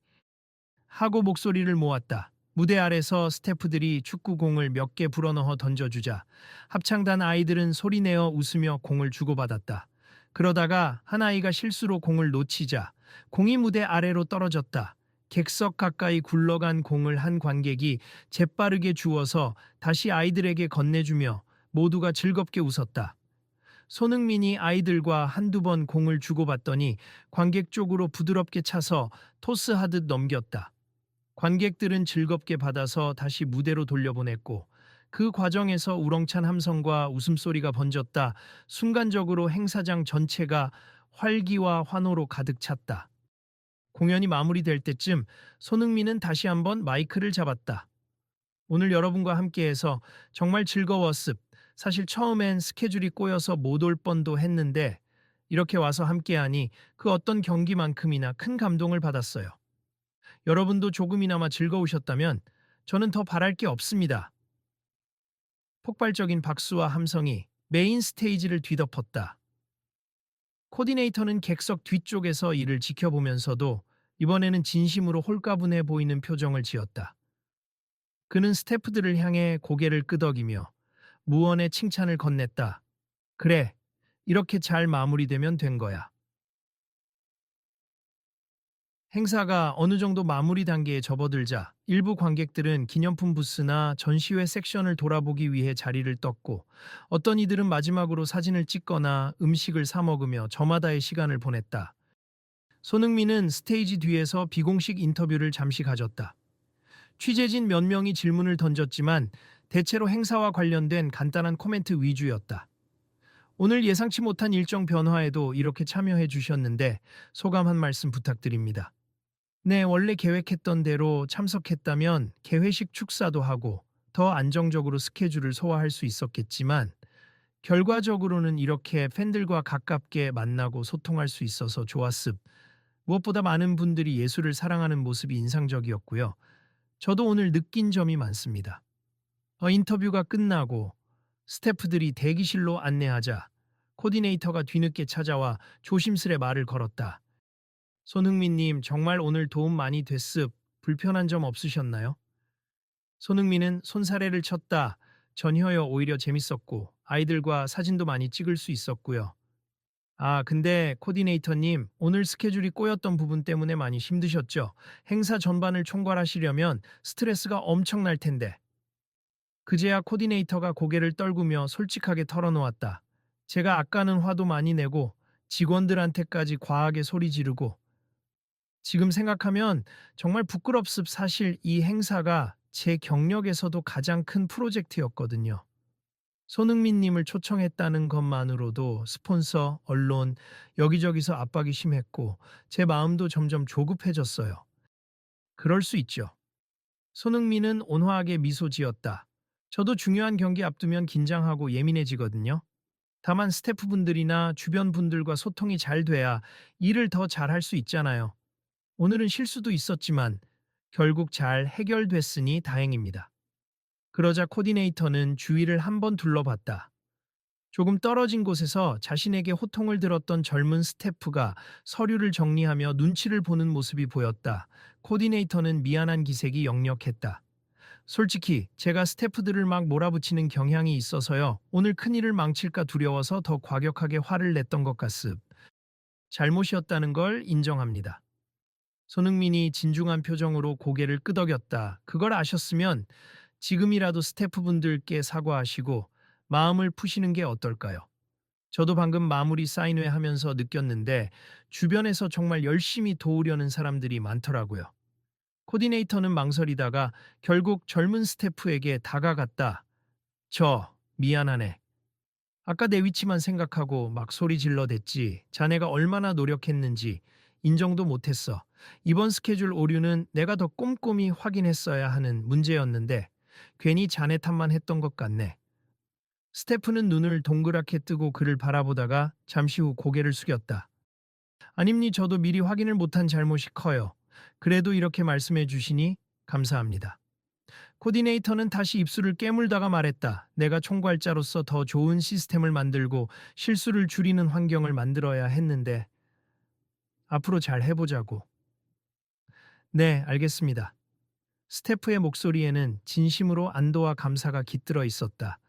하고 목소리를 모았다. 무대 아래서 스태프들이 축구공을 몇 개 불어넣어 던져주자 합창단 아이들은 소리내어 웃으며 공을 주고받았다. 그러다가 한 아이가 실수로 공을 놓치자 공이 무대 아래로 떨어졌다. 객석 가까이 굴러간 공을 한 관객이 재빠르게 주워서 다시 아이들에게 건네주며 모두가 즐겁게 웃었다. 손흥민이 아이들과 한두 번 공을 주고받더니 관객 쪽으로 부드럽게 차서 토스하듯 넘겼다. 관객들은 즐겁게 받아서 다시 무대로 돌려보냈고 그 과정에서 우렁찬 함성과 웃음소리가 번졌다. 순간적으로 행사장 전체가 활기와 환호로 가득 찼다. 공연이 마무리될 때쯤 손흥민은 다시 한번 마이크를 잡았다. 오늘 여러분과 함께해서 정말 즐거웠습. 사실 처음엔 스케줄이 꼬여서 못 올 뻔도 했는데 이렇게 와서 함께하니 그 어떤 경기만큼이나 큰 감동을 받았어요. 여러분도 조금이나마 즐거우셨다면 저는 더 바랄 게 없습니다. 폭발적인 박수와 함성이 메인 스테이지를 뒤덮었다. 코디네이터는 객석 뒤쪽에서 이를 지켜보면서도 이번에는 진심으로 홀가분해 보이는 표정을 지었다. 그는 스태프들을 향해 고개를 끄덕이며 무언의 칭찬을 건넸다. 그래, 이렇게 잘 마무리되면 된 거야. 행사가 어느 정도 마무리 단계에 접어들자 일부 관객들은 기념품 부스나 전시회 섹션을 돌아보기 위해 자리를 떴고 어떤 이들은 마지막으로 사진을 찍거나 음식을 사 먹으며 저마다의 시간을 보냈다. 손흥민은 스테이지 뒤에서 비공식 인터뷰를 잠시 가졌다. 취재진 몇 명이 질문을 던졌지만 대체로 행사와 관련된 간단한 코멘트 위주였다. 오늘 예상치 못한 일정 변화에도 이렇게 참여해 주셨는데 소감 한 말씀 부탁드립니다. 네, 원래 계획했던 대로 참석했다면 개회식 축사도 하고 더 안정적으로 스케줄을 소화할 수 있었겠지만 결과적으로는 이렇게 팬들과 가깝게 만나고 소통할 수 있어서 좋았습. 무엇보다 많은 분들이 예술을 사랑하는 모습이 인상적이었고요. 저도 오늘 느낀 점이 많습니다. 인터뷰가 끝나고 스태프들이 대기실로 안내하자 코디네이터가 뒤늦게 찾아와 조심스레 말을 걸었다. 손흥민님, 정말 오늘 도움 많이 됐습. 불편한 점 없으셨나요? 손흥민은 손사래를 쳤다. 전혀요, 오히려 재밌었고, 아이들과 사진도 많이 찍을 수 있었고요. 아, 근데 코디네이터님, 오늘 스케줄이 꼬였던 부분 때문에 많이 힘드셨죠? 행사 전반을 총괄하시려면 스트레스가 엄청날 텐데. 그제야 코디네이터가 고개를 떨구며 솔직하게 털어놓았다. 제가 아까는 화도 많이 내고 직원들한테까지 과하게 소리 지르고 지금 생각하면 정말 부끄럽습. 사실 이 행사가 제 경력에서도 가장 큰 프로젝트였거든요. 손흥민님을 초청했다는 것만으로도 스폰서, 언론, 여기저기서 압박이 심했고 제 마음도 점점 조급해졌어요. 그럴 수 있죠. 손흥민은 온화하게 미소 지었다. 저도 중요한 경기 앞두면 긴장하고 예민해지거든요. 다만 스태프분들이나 주변 분들과 소통이 잘 돼야 일을 더 잘할 수 있잖아요. 오늘은 실수도 있었지만 결국 잘 해결됐으니 다행입니다. 그러자 코디네이터는 주위를 한번 둘러봤다. 조금 떨어진 곳에서 자신에게 호통을 들었던 젊은 스태프가 서류를 정리하며 눈치를 보는 모습이 보였다. 코디네이터는 미안한 기색이 역력했다. 솔직히 제가 스태프들을 막 몰아붙이는 경향이 있어서요. 오늘 큰일을 망칠까 두려워서 더 과격하게 화를 냈던 것 같습. 잘못이었다는 걸 인정합니다. 손흥민이 진중한 표정으로 고개를 끄덕였다. 그걸 아셨으면 지금이라도 스태프분들께 사과하시고 마음을 푸시는 게 어떨까요? 저도 방금 마무리 사인회 하면서 느꼈는데 주변에서 정말 열심히 도우려는 사람들이 많더라고요. 코디네이터는 망설이다가 결국 젊은 스태프에게 다가갔다. 미안하네. 아까 내 위치만 생각하고 막 소리 질러댔지. 자네가 얼마나 노력했는지 인정도 못했어. 이번 스케줄 오류는 내가 더 꼼꼼히 확인했어야 하는 문제였는데 괜히 자네 탓만 했던 것 같네. 스태프는 눈을 동그랗게 뜨고 그를 바라보다가 잠시 후 고개를 숙였다. 아닙니, 저도 미리 확인을 못한 잘못이 커요. 그래도 이렇게 말씀해 주시니 감사합니다. 코디네이터는 다시 입술을 깨물다가 말했다. 내가 총괄자로서 더 좋은 시스템을 만들고 실수를 줄이는 환경을 만들어야 했는데 앞으로 잘 해보자고. 네, 알겠습니다. 스태프의 목소리에는 진심으로 안도와 감사가 깃들어 있었다.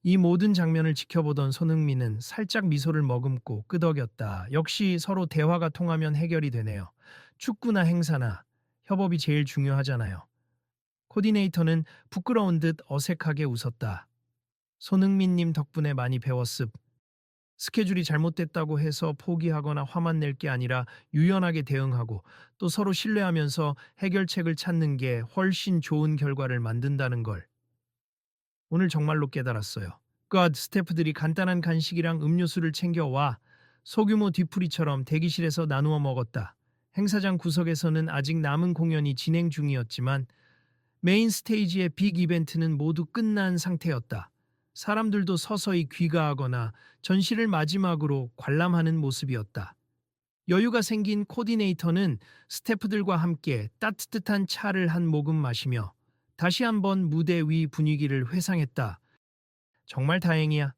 이 모든 장면을 지켜보던 손흥민은 살짝 미소를 머금고 끄덕였다. 역시 서로 대화가 통하면 해결이 되네요. 축구나 행사나 협업이 제일 중요하잖아요. 코디네이터는 부끄러운 듯 어색하게 웃었다. 손흥민님 덕분에 많이 배웠습. 스케줄이 잘못됐다고 해서 포기하거나 화만 낼 게 아니라 유연하게 대응하고 또 서로 신뢰하면서 해결책을 찾는 게 훨씬 좋은 결과를 만든다는 걸 오늘 정말로 깨달았어요. 스태프들이 간단한 간식이랑 음료수를 챙겨와 소규모 뒤풀이처럼 대기실에서 나누어 먹었다. 행사장 구석에서는 아직 남은 공연이 진행 중이었지만 메인 스테이지의 빅 이벤트는 모두 끝난 상태였다. 사람들도 서서히 귀가하거나 전시를 마지막으로 관람하는 모습이었다. 여유가 생긴 코디네이터는 스태프들과 함께 따뜻한 차를 한 모금 마시며 다시 한번 무대 위 분위기를 회상했다. 정말 다행이야.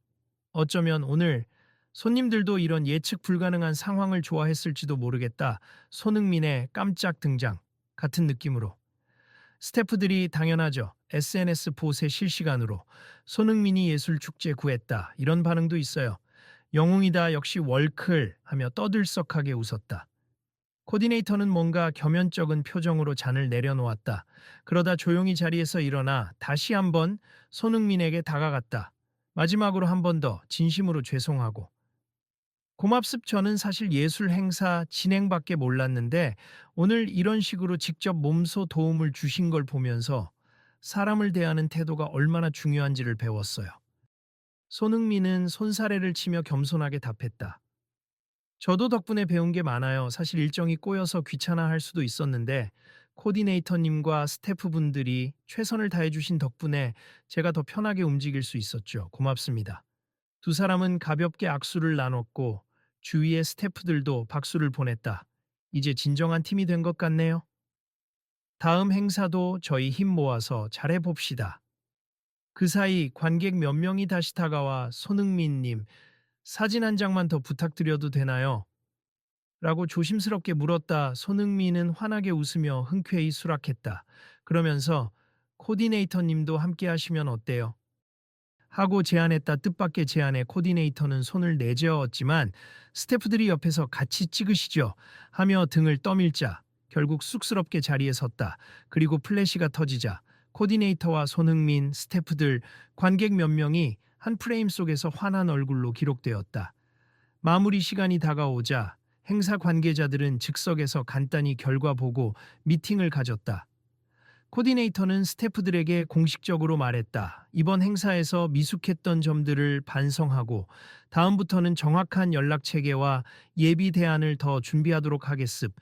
어쩌면 오늘 손님들도 이런 예측 불가능한 상황을 좋아했을지도 모르겠다. 손흥민의 깜짝 등장 같은 느낌으로. 스태프들이 당연하죠. SNS 봇에 실시간으로 손흥민이 예술축제 구했다. 이런 반응도 있어요. 영웅이다 역시 월클 하며 떠들썩하게 웃었다. 코디네이터는 뭔가 겸연쩍은 표정으로 잔을 내려놓았다. 그러다 조용히 자리에서 일어나 다시 한번 손흥민에게 다가갔다. 마지막으로 한 번 더 진심으로 죄송하고 고맙습. 저는 사실 예술 행사 진행밖에 몰랐는데 오늘 이런 식으로 직접 몸소 도움을 주신 걸 보면서 사람을 대하는 태도가 얼마나 중요한지를 배웠어요. 손흥민은 손사래를 치며 겸손하게 답했다. 저도 덕분에 배운 게 많아요. 사실 일정이 꼬여서 귀찮아할 수도 있었는데 코디네이터님과 스태프분들이 최선을 다해주신 덕분에 제가 더 편하게 움직일 수 있었죠. 고맙습니다. 두 사람은 가볍게 악수를 나눴고 주위의 스태프들도 박수를 보냈다. 이제 진정한 팀이 된 것 같네요. 다음 행사도 저희 힘 모아서 잘해봅시다. 그 사이 관객 몇 명이 다시 다가와 손흥민님, 사진 한 장만 더 부탁드려도 되나요? 라고 조심스럽게 물었다. 손흥민은 환하게 웃으며 흔쾌히 수락했다. 그러면서 코디네이터님도 함께 하시면 어때요? 하고 제안했다. 뜻밖의 제안에 코디네이터는 손을 내저었지만 스태프들이 옆에서 같이 찍으시죠 하며 등을 떠밀자 결국 쑥스럽게 자리에 섰다. 그리고 플래시가 터지자 코디네이터와 손흥민, 스태프들, 관객 몇 명이 한 프레임 속에서 환한 얼굴로 기록되었다. 마무리 시간이 다가오자 행사 관계자들은 즉석에서 간단히 결과 보고 미팅을 가졌다. 코디네이터는 스태프들에게 공식적으로 말했다. 이번 행사에서 미숙했던 점들을 반성하고 다음부터는 정확한 연락 체계와 예비 대안을 더 준비하도록 하겠습.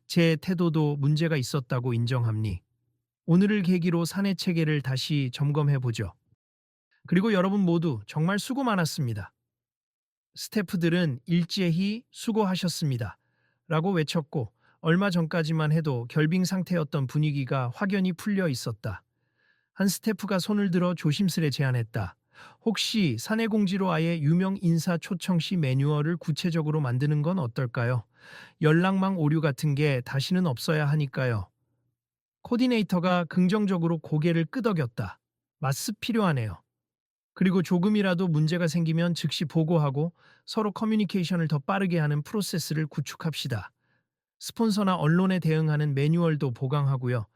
제 태도도 문제가 있었다고 인정합니. 오늘을 계기로 사내 체계를 다시 점검해 보죠. 그리고 여러분 모두 정말 수고 많았습니다. 스태프들은 일제히 수고하셨습니다. 라고 외쳤고 얼마 전까지만 해도 결빙 상태였던 분위기가 확연히 풀려 있었다. 한 스태프가 손을 들어 조심스레 제안했다. 혹시 사내 공지로 아예 유명 인사 초청 시 매뉴얼을 구체적으로 만드는 건 어떨까요? 연락망 오류 같은 게 다시는 없어야 하니까요. 코디네이터가 긍정적으로 고개를 끄덕였다. 맞습 필요하네요. 그리고 조금이라도 문제가 생기면 즉시 보고하고 서로 커뮤니케이션을 더 빠르게 하는 프로세스를 구축합시다. 스폰서나 언론에 대응하는 매뉴얼도 보강하고요.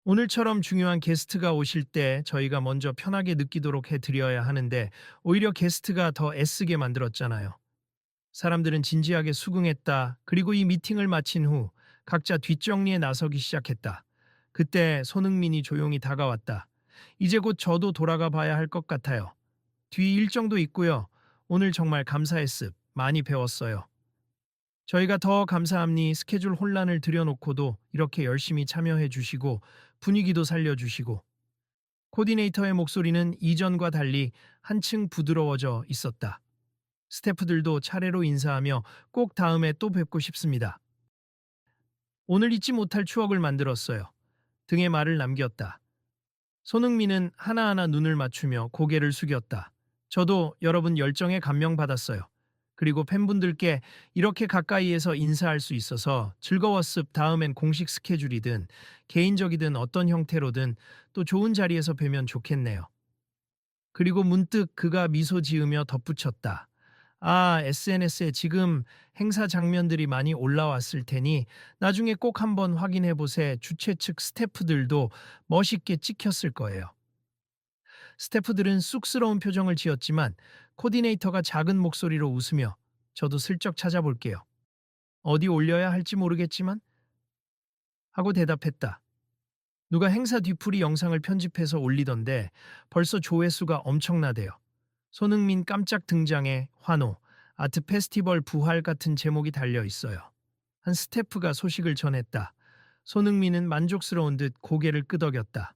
오늘처럼 중요한 게스트가 오실 때 저희가 먼저 편하게 느끼도록 해드려야 하는데 오히려 게스트가 더 애쓰게 만들었잖아요. 사람들은 진지하게 수긍했다. 그리고 이 미팅을 마친 후 각자 뒷정리에 나서기 시작했다. 그때 손흥민이 조용히 다가왔다. 이제 곧 저도 돌아가 봐야 할 것 같아요. 뒤 일정도 있고요. 오늘 정말 감사했습. 많이 배웠어요. 저희가 더 감사합니. 스케줄 혼란을 들여놓고도 이렇게 열심히 참여해 주시고 분위기도 살려주시고 코디네이터의 목소리는 이전과 달리 한층 부드러워져 있었다. 스태프들도 차례로 인사하며 꼭 다음에 또 뵙고 싶습니다. 오늘 잊지 못할 추억을 만들었어요. 등에 말을 남겼다. 손흥민은 하나하나 눈을 맞추며 고개를 숙였다. 저도 여러분 열정에 감명받았어요. 그리고 팬분들께 이렇게 가까이에서 인사할 수 있어서 즐거웠습. 다음엔 공식 스케줄이든 개인적이든 어떤 형태로든 또 좋은 자리에서 뵈면 좋겠네요. 그리고 문득 그가 미소 지으며 덧붙였다. 아, SNS에 지금 행사 장면들이 많이 올라왔을 테니 나중에 꼭 한번 확인해 보세. 주최 측 스태프들도 멋있게 찍혔을 거예요. 스태프들은 쑥스러운 표정을 지었지만 코디네이터가 작은 목소리로 웃으며 저도 슬쩍 찾아볼게요. 어디 올려야 할지 모르겠지만 하고 대답했다. 누가 행사 뒤풀이 영상을 편집해서 올리던데 벌써 조회수가 엄청나대요. 손흥민 깜짝 등장에 환호, 아트 페스티벌 부활 같은 제목이 달려 있어요. 한 스태프가 소식을 전했다. 손흥민은 만족스러운 듯 고개를 끄덕였다.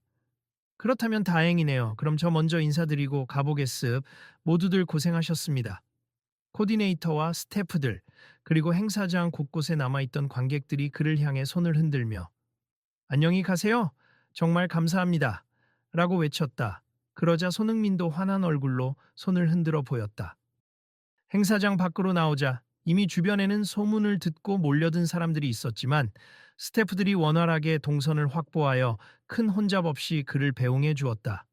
그렇다면 다행이네요. 그럼 저 먼저 인사드리고 가보겠습. 모두들 고생하셨습니다. 코디네이터와 스태프들, 그리고 행사장 곳곳에 남아있던 관객들이 그를 향해 손을 흔들며 안녕히 가세요. 정말 감사합니다. 라고 외쳤다. 그러자 손흥민도 환한 얼굴로 손을 흔들어 보였다. 행사장 밖으로 나오자 이미 주변에는 소문을 듣고 몰려든 사람들이 있었지만 스태프들이 원활하게 동선을 확보하여 큰 혼잡 없이 그를 배웅해 주었다.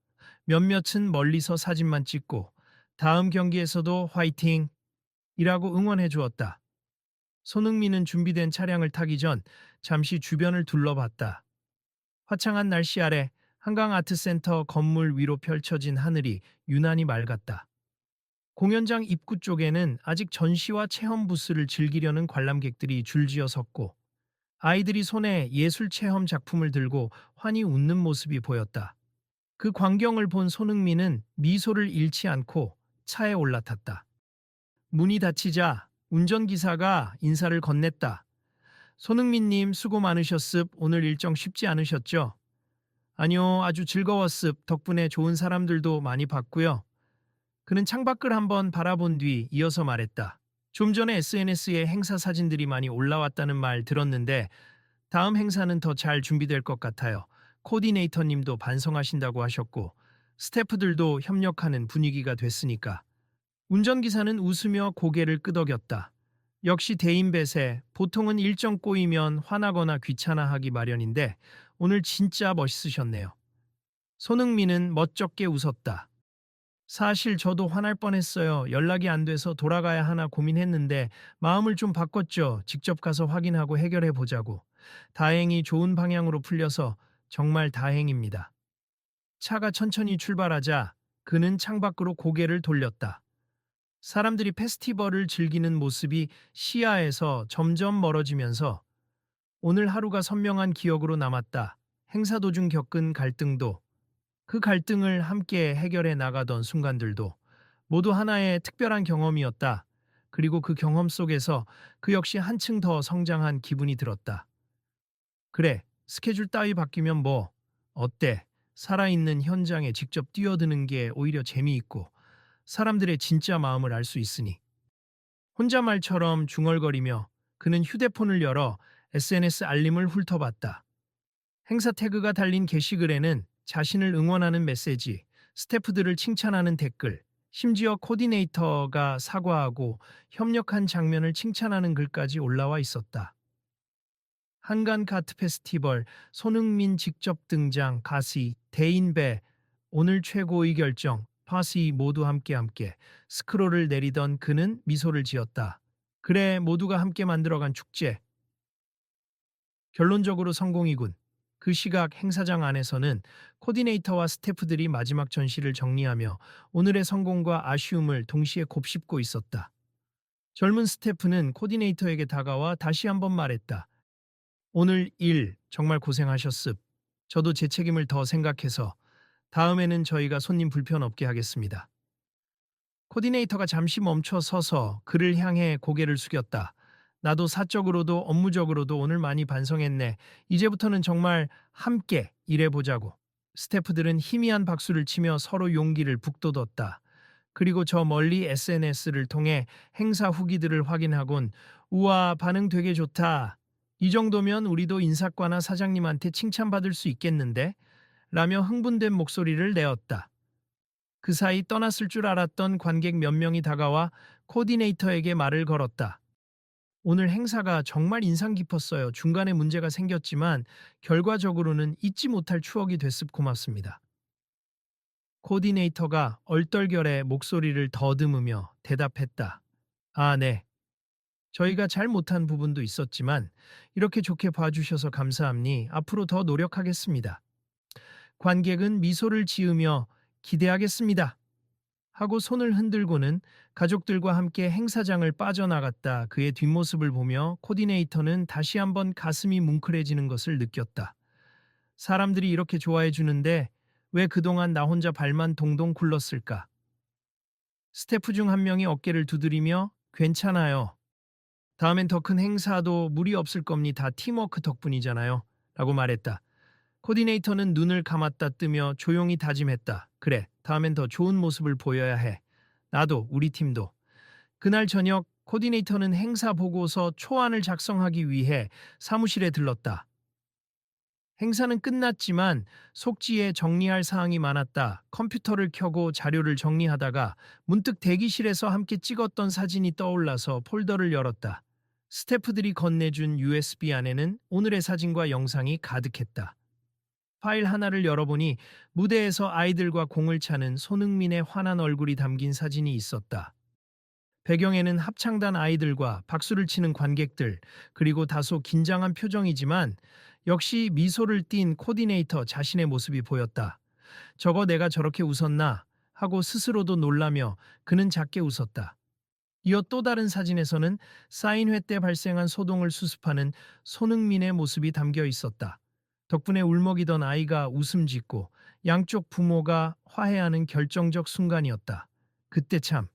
몇몇은 멀리서 사진만 찍고 다음 경기에서도 화이팅! 이라고 응원해 주었다. 손흥민은 준비된 차량을 타기 전 잠시 주변을 둘러봤다. 화창한 날씨 아래 한강아트센터 건물 위로 펼쳐진 하늘이 유난히 맑았다. 공연장 입구 쪽에는 아직 전시와 체험 부스를 즐기려는 관람객들이 줄지어 섰고 아이들이 손에 예술 체험 작품을 들고 환히 웃는 모습이 보였다. 그 광경을 본 손흥민은 미소를 잃지 않고 차에 올라탔다. 문이 닫히자 운전기사가 인사를 건넸다. 손흥민님 수고 많으셨습. 오늘 일정 쉽지 않으셨죠? 아니요, 아주 즐거웠습. 덕분에 좋은 사람들도 많이 봤고요. 그는 창밖을 한번 바라본 뒤 이어서 말했다. 좀 전에 SNS에 행사 사진들이 많이 올라왔다는 말 들었는데 다음 행사는 더 잘 준비될 것 같아요. 코디네이터님도 반성하신다고 하셨고 스태프들도 협력하는 분위기가 됐으니까. 운전기사는 웃으며 고개를 끄덕였다. 역시 대인배세, 보통은 일정 꼬이면 화나거나 귀찮아하기 마련인데 오늘 진짜 멋있으셨네요. 손흥민은 멋쩍게 웃었다. 사실 저도 화날 뻔했어요. 연락이 안 돼서 돌아가야 하나 고민했는데 마음을 좀 바꿨죠. 직접 가서 확인하고 해결해 보자고. 다행히 좋은 방향으로 풀려서 정말 다행입니다. 차가 천천히 출발하자 그는 창밖으로 고개를 돌렸다. 사람들이 페스티벌을 즐기는 모습이 시야에서 점점 멀어지면서 오늘 하루가 선명한 기억으로 남았다. 행사 도중 겪은 갈등도, 그 갈등을 함께 해결해 나가던 순간들도 모두 하나의 특별한 경험이었다. 그리고 그 경험 속에서 그 역시 한층 더 성장한 기분이 들었다. 그래, 스케줄 따위 바뀌면 뭐, 어때? 살아있는 현장에 직접 뛰어드는 게 오히려 재미있고 사람들의 진짜 마음을 알 수 있으니. 혼잣말처럼 중얼거리며 그는 휴대폰을 열어 SNS 알림을 훑어봤다. 행사 태그가 달린 게시글에는 자신을 응원하는 메시지, 스태프들을 칭찬하는 댓글, 심지어 코디네이터가 사과하고 협력한 장면을 칭찬하는 글까지 올라와 있었다. 한간 카트 페스티벌, 손흥민 직접 등장, 가시, 대인배, 오늘 최고의 결정, 파시 모두 함께 스크롤을 내리던 그는 미소를 지었다. 그래, 모두가 함께 만들어간 축제. 결론적으로 성공이군. 그 시각 행사장 안에서는 코디네이터와 스태프들이 마지막 전시를 정리하며 오늘의 성공과 아쉬움을 동시에 곱씹고 있었다. 젊은 스태프는 코디네이터에게 다가와 다시 한번 말했다. 오늘 일 정말 고생하셨습. 저도 제 책임을 더 생각해서 다음에는 저희가 손님 불편 없게 하겠습니다. 코디네이터가 잠시 멈춰 서서 그를 향해 고개를 숙였다. 나도 사적으로도 업무적으로도 오늘 많이 반성했네. 이제부터는 정말 함께 일해보자고. 스태프들은 희미한 박수를 치며 서로 용기를 북돋웠다. 그리고 저 멀리 SNS를 통해 행사 후기들을 확인하곤 우와, 반응 되게 좋다. 이 정도면 우리도 인사과나 사장님한테 칭찬받을 수 있겠는데? 라며 흥분된 목소리를 내었다. 그 사이 떠났을 줄 알았던 관객 몇 명이 다가와 코디네이터에게 말을 걸었다. 오늘 행사가 정말 인상 깊었어요. 중간에 문제가 생겼지만 결과적으로는 잊지 못할 추억이 됐습. 고맙습니다. 코디네이터가 얼떨결에 목소리를 더듬으며 대답했다. 아, 네. 저희가 잘 못한 부분도 있었지만 이렇게 좋게 봐주셔서 감사합니. 앞으로 더 노력하겠습니다. 관객은 미소를 지으며 기대하겠습니다. 하고 손을 흔들고는 가족들과 함께 행사장을 빠져나갔다. 그의 뒷모습을 보며 코디네이터는 다시 한번 가슴이 뭉클해지는 것을 느꼈다. 사람들이 이렇게 좋아해 주는데 왜 그동안 나 혼자 발만 동동 굴렀을까? 스태프 중 한 명이 어깨를 두드리며 괜찮아요. 다음엔 더 큰 행사도 무리 없을 겁니다. 다 팀워크 덕분이잖아요. 라고 말했다. 코디네이터는 눈을 감았다 뜨며 조용히 다짐했다. 그래, 다음엔 더 좋은 모습을 보여야 해. 나도, 우리 팀도. 그날 저녁 코디네이터는 행사 보고서 초안을 작성하기 위해 사무실에 들렀다. 행사는 끝났지만 속지에 정리할 사항이 많았다. 컴퓨터를 켜고 자료를 정리하다가 문득 대기실에서 함께 찍었던 사진이 떠올라서 폴더를 열었다. 스태프들이 건네준 USB 안에는 오늘의 사진과 영상이 가득했다. 파일 하나를 열어보니 무대에서 아이들과 공을 차는 손흥민의 환한 얼굴이 담긴 사진이 있었다. 배경에는 합창단 아이들과 박수를 치는 관객들, 그리고 다소 긴장한 표정이지만 역시 미소를 띤 코디네이터 자신의 모습이 보였다. 저거 내가 저렇게 웃었나? 하고 스스로도 놀라며 그는 작게 웃었다. 이어 또 다른 사진에서는 사인회 때 발생한 소동을 수습하는 손흥민의 모습이 담겨 있었다. 덕분에 울먹이던 아이가 웃음 짓고 양쪽 부모가 화해하는 결정적 순간이었다. 그때 참,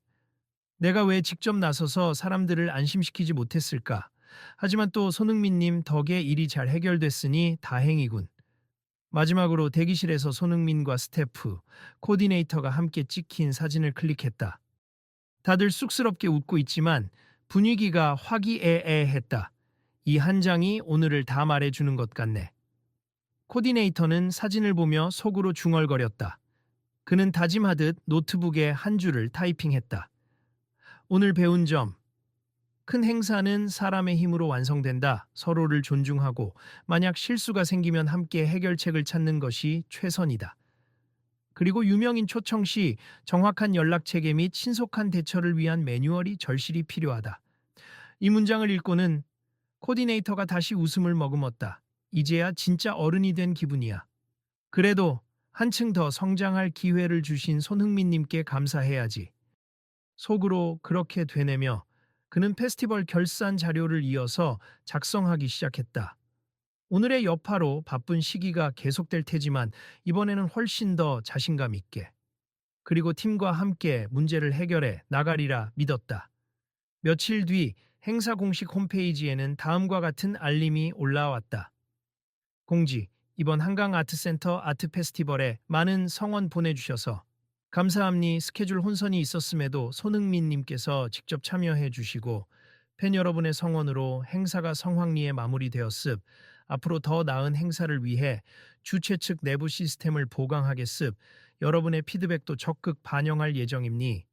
내가 왜 직접 나서서 사람들을 안심시키지 못했을까? 하지만 또 손흥민님 덕에 일이 잘 해결됐으니 다행이군. 마지막으로 대기실에서 손흥민과 스태프, 코디네이터가 함께 찍힌 사진을 클릭했다. 다들 쑥스럽게 웃고 있지만 분위기가 화기애애했다. 이 한 장이 오늘을 다 말해주는 것 같네. 코디네이터는 사진을 보며 속으로 중얼거렸다. 그는 다짐하듯 노트북에 한 줄을 타이핑했다. 오늘 배운 점, 큰 행사는 사람의 힘으로 완성된다. 서로를 존중하고 만약 실수가 생기면 함께 해결책을 찾는 것이 최선이다. 그리고 유명인 초청 시 정확한 연락 체계 및 신속한 대처를 위한 매뉴얼이 절실히 필요하다. 이 문장을 읽고는 코디네이터가 다시 웃음을 머금었다. 이제야 진짜 어른이 된 기분이야. 그래도 한층 더 성장할 기회를 주신 손흥민님께 감사해야지. 속으로 그렇게 되뇌며 그는 페스티벌 결산 자료를 이어서 작성하기 시작했다. 오늘의 여파로 바쁜 시기가 계속될 테지만 이번에는 훨씬 더 자신감 있게 그리고 팀과 함께 문제를 해결해 나가리라 믿었다. 며칠 뒤 행사 공식 홈페이지에는 다음과 같은 알림이 올라왔다. 공지, 이번 한강 아트센터 아트 페스티벌에 많은 성원 보내주셔서 감사합니. 스케줄 혼선이 있었음에도 손흥민님께서 직접 참여해 주시고 팬 여러분의 성원으로 행사가 성황리에 마무리되었습. 앞으로 더 나은 행사를 위해 주최 측 내부 시스템을 보강하겠습. 여러분의 피드백도 적극 반영할 예정입니.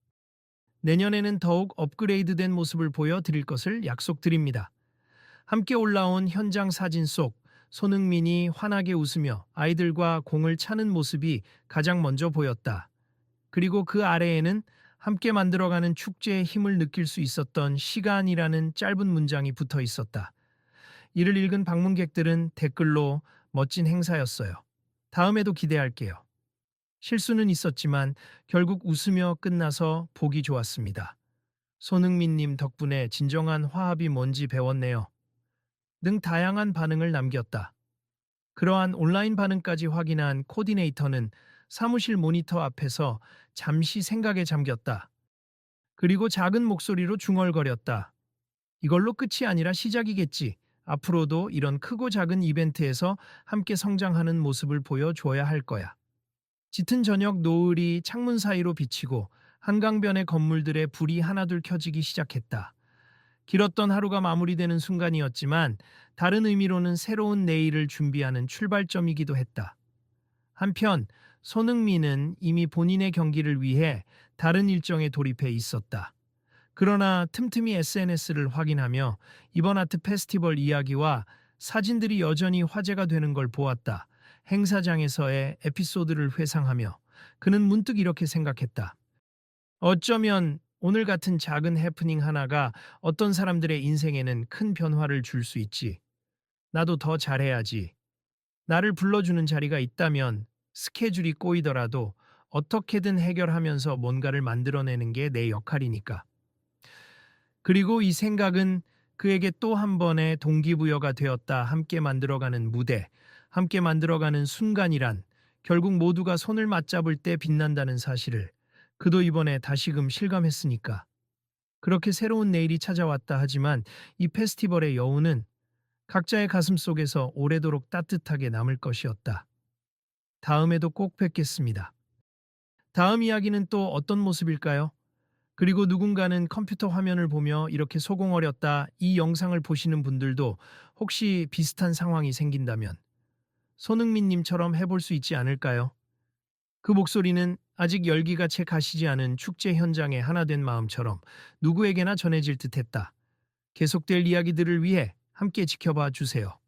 내년에는 더욱 업그레이드된 모습을 보여드릴 것을 약속드립니다. 함께 올라온 현장 사진 속 손흥민이 환하게 웃으며 아이들과 공을 차는 모습이 가장 먼저 보였다. 그리고 그 아래에는 함께 만들어가는 축제의 힘을 느낄 수 있었던 시간이라는 짧은 문장이 붙어 있었다. 이를 읽은 방문객들은 댓글로 멋진 행사였어요. 다음에도 기대할게요. 실수는 있었지만 결국 웃으며 끝나서 보기 좋았습니다. 손흥민님 덕분에 진정한 화합이 뭔지 배웠네요. 등 다양한 반응을 남겼다. 그러한 온라인 반응까지 확인한 코디네이터는 사무실 모니터 앞에서 잠시 생각에 잠겼다. 그리고 작은 목소리로 중얼거렸다. 이걸로 끝이 아니라 시작이겠지. 앞으로도 이런 크고 작은 이벤트에서 함께 성장하는 모습을 보여줘야 할 거야. 짙은 저녁 노을이 창문 사이로 비치고 한강변의 건물들의 불이 하나둘 켜지기 시작했다. 길었던 하루가 마무리되는 순간이었지만 다른 의미로는 새로운 내일을 준비하는 출발점이기도 했다. 한편 손흥민은 이미 본인의 경기를 위해 다른 일정에 돌입해 있었다. 그러나 틈틈이 SNS를 확인하며 이번 아트 페스티벌 이야기와 사진들이 여전히 화제가 되는 걸 보았다. 행사장에서의 에피소드를 회상하며 그는 문득 이렇게 생각했다. 어쩌면 오늘 같은 작은 해프닝 하나가 어떤 사람들의 인생에는 큰 변화를 줄 수 있지. 나도 더 잘해야지. 나를 불러주는 자리가 있다면 스케줄이 꼬이더라도 어떻게든 해결하면서 뭔가를 만들어내는 게 내 역할이니까. 그리고 이 생각은 그에게 또 한 번의 동기부여가 되었다. 함께 만들어가는 무대, 함께 만들어가는 순간이란 결국 모두가 손을 맞잡을 때 빛난다는 사실을 그도 이번에 다시금 실감했으니까. 그렇게 새로운 내일이 찾아왔다 하지만 이 페스티벌의 여운은 각자의 가슴 속에서 오래도록 따뜻하게 남을 것이었다. 다음에도 꼭 뵙겠습니다. 다음 이야기는 또 어떤 모습일까요? 그리고 누군가는 컴퓨터 화면을 보며 이렇게 소공어렸다. 이 영상을 보시는 분들도 혹시 비슷한 상황이 생긴다면 손흥민님처럼 해볼 수 있지 않을까요? 그 목소리는 아직 열기가 채 가시지 않은 축제 현장의 하나 된 마음처럼 누구에게나 전해질 듯했다. 계속될 이야기들을 위해 함께 지켜봐 주세요.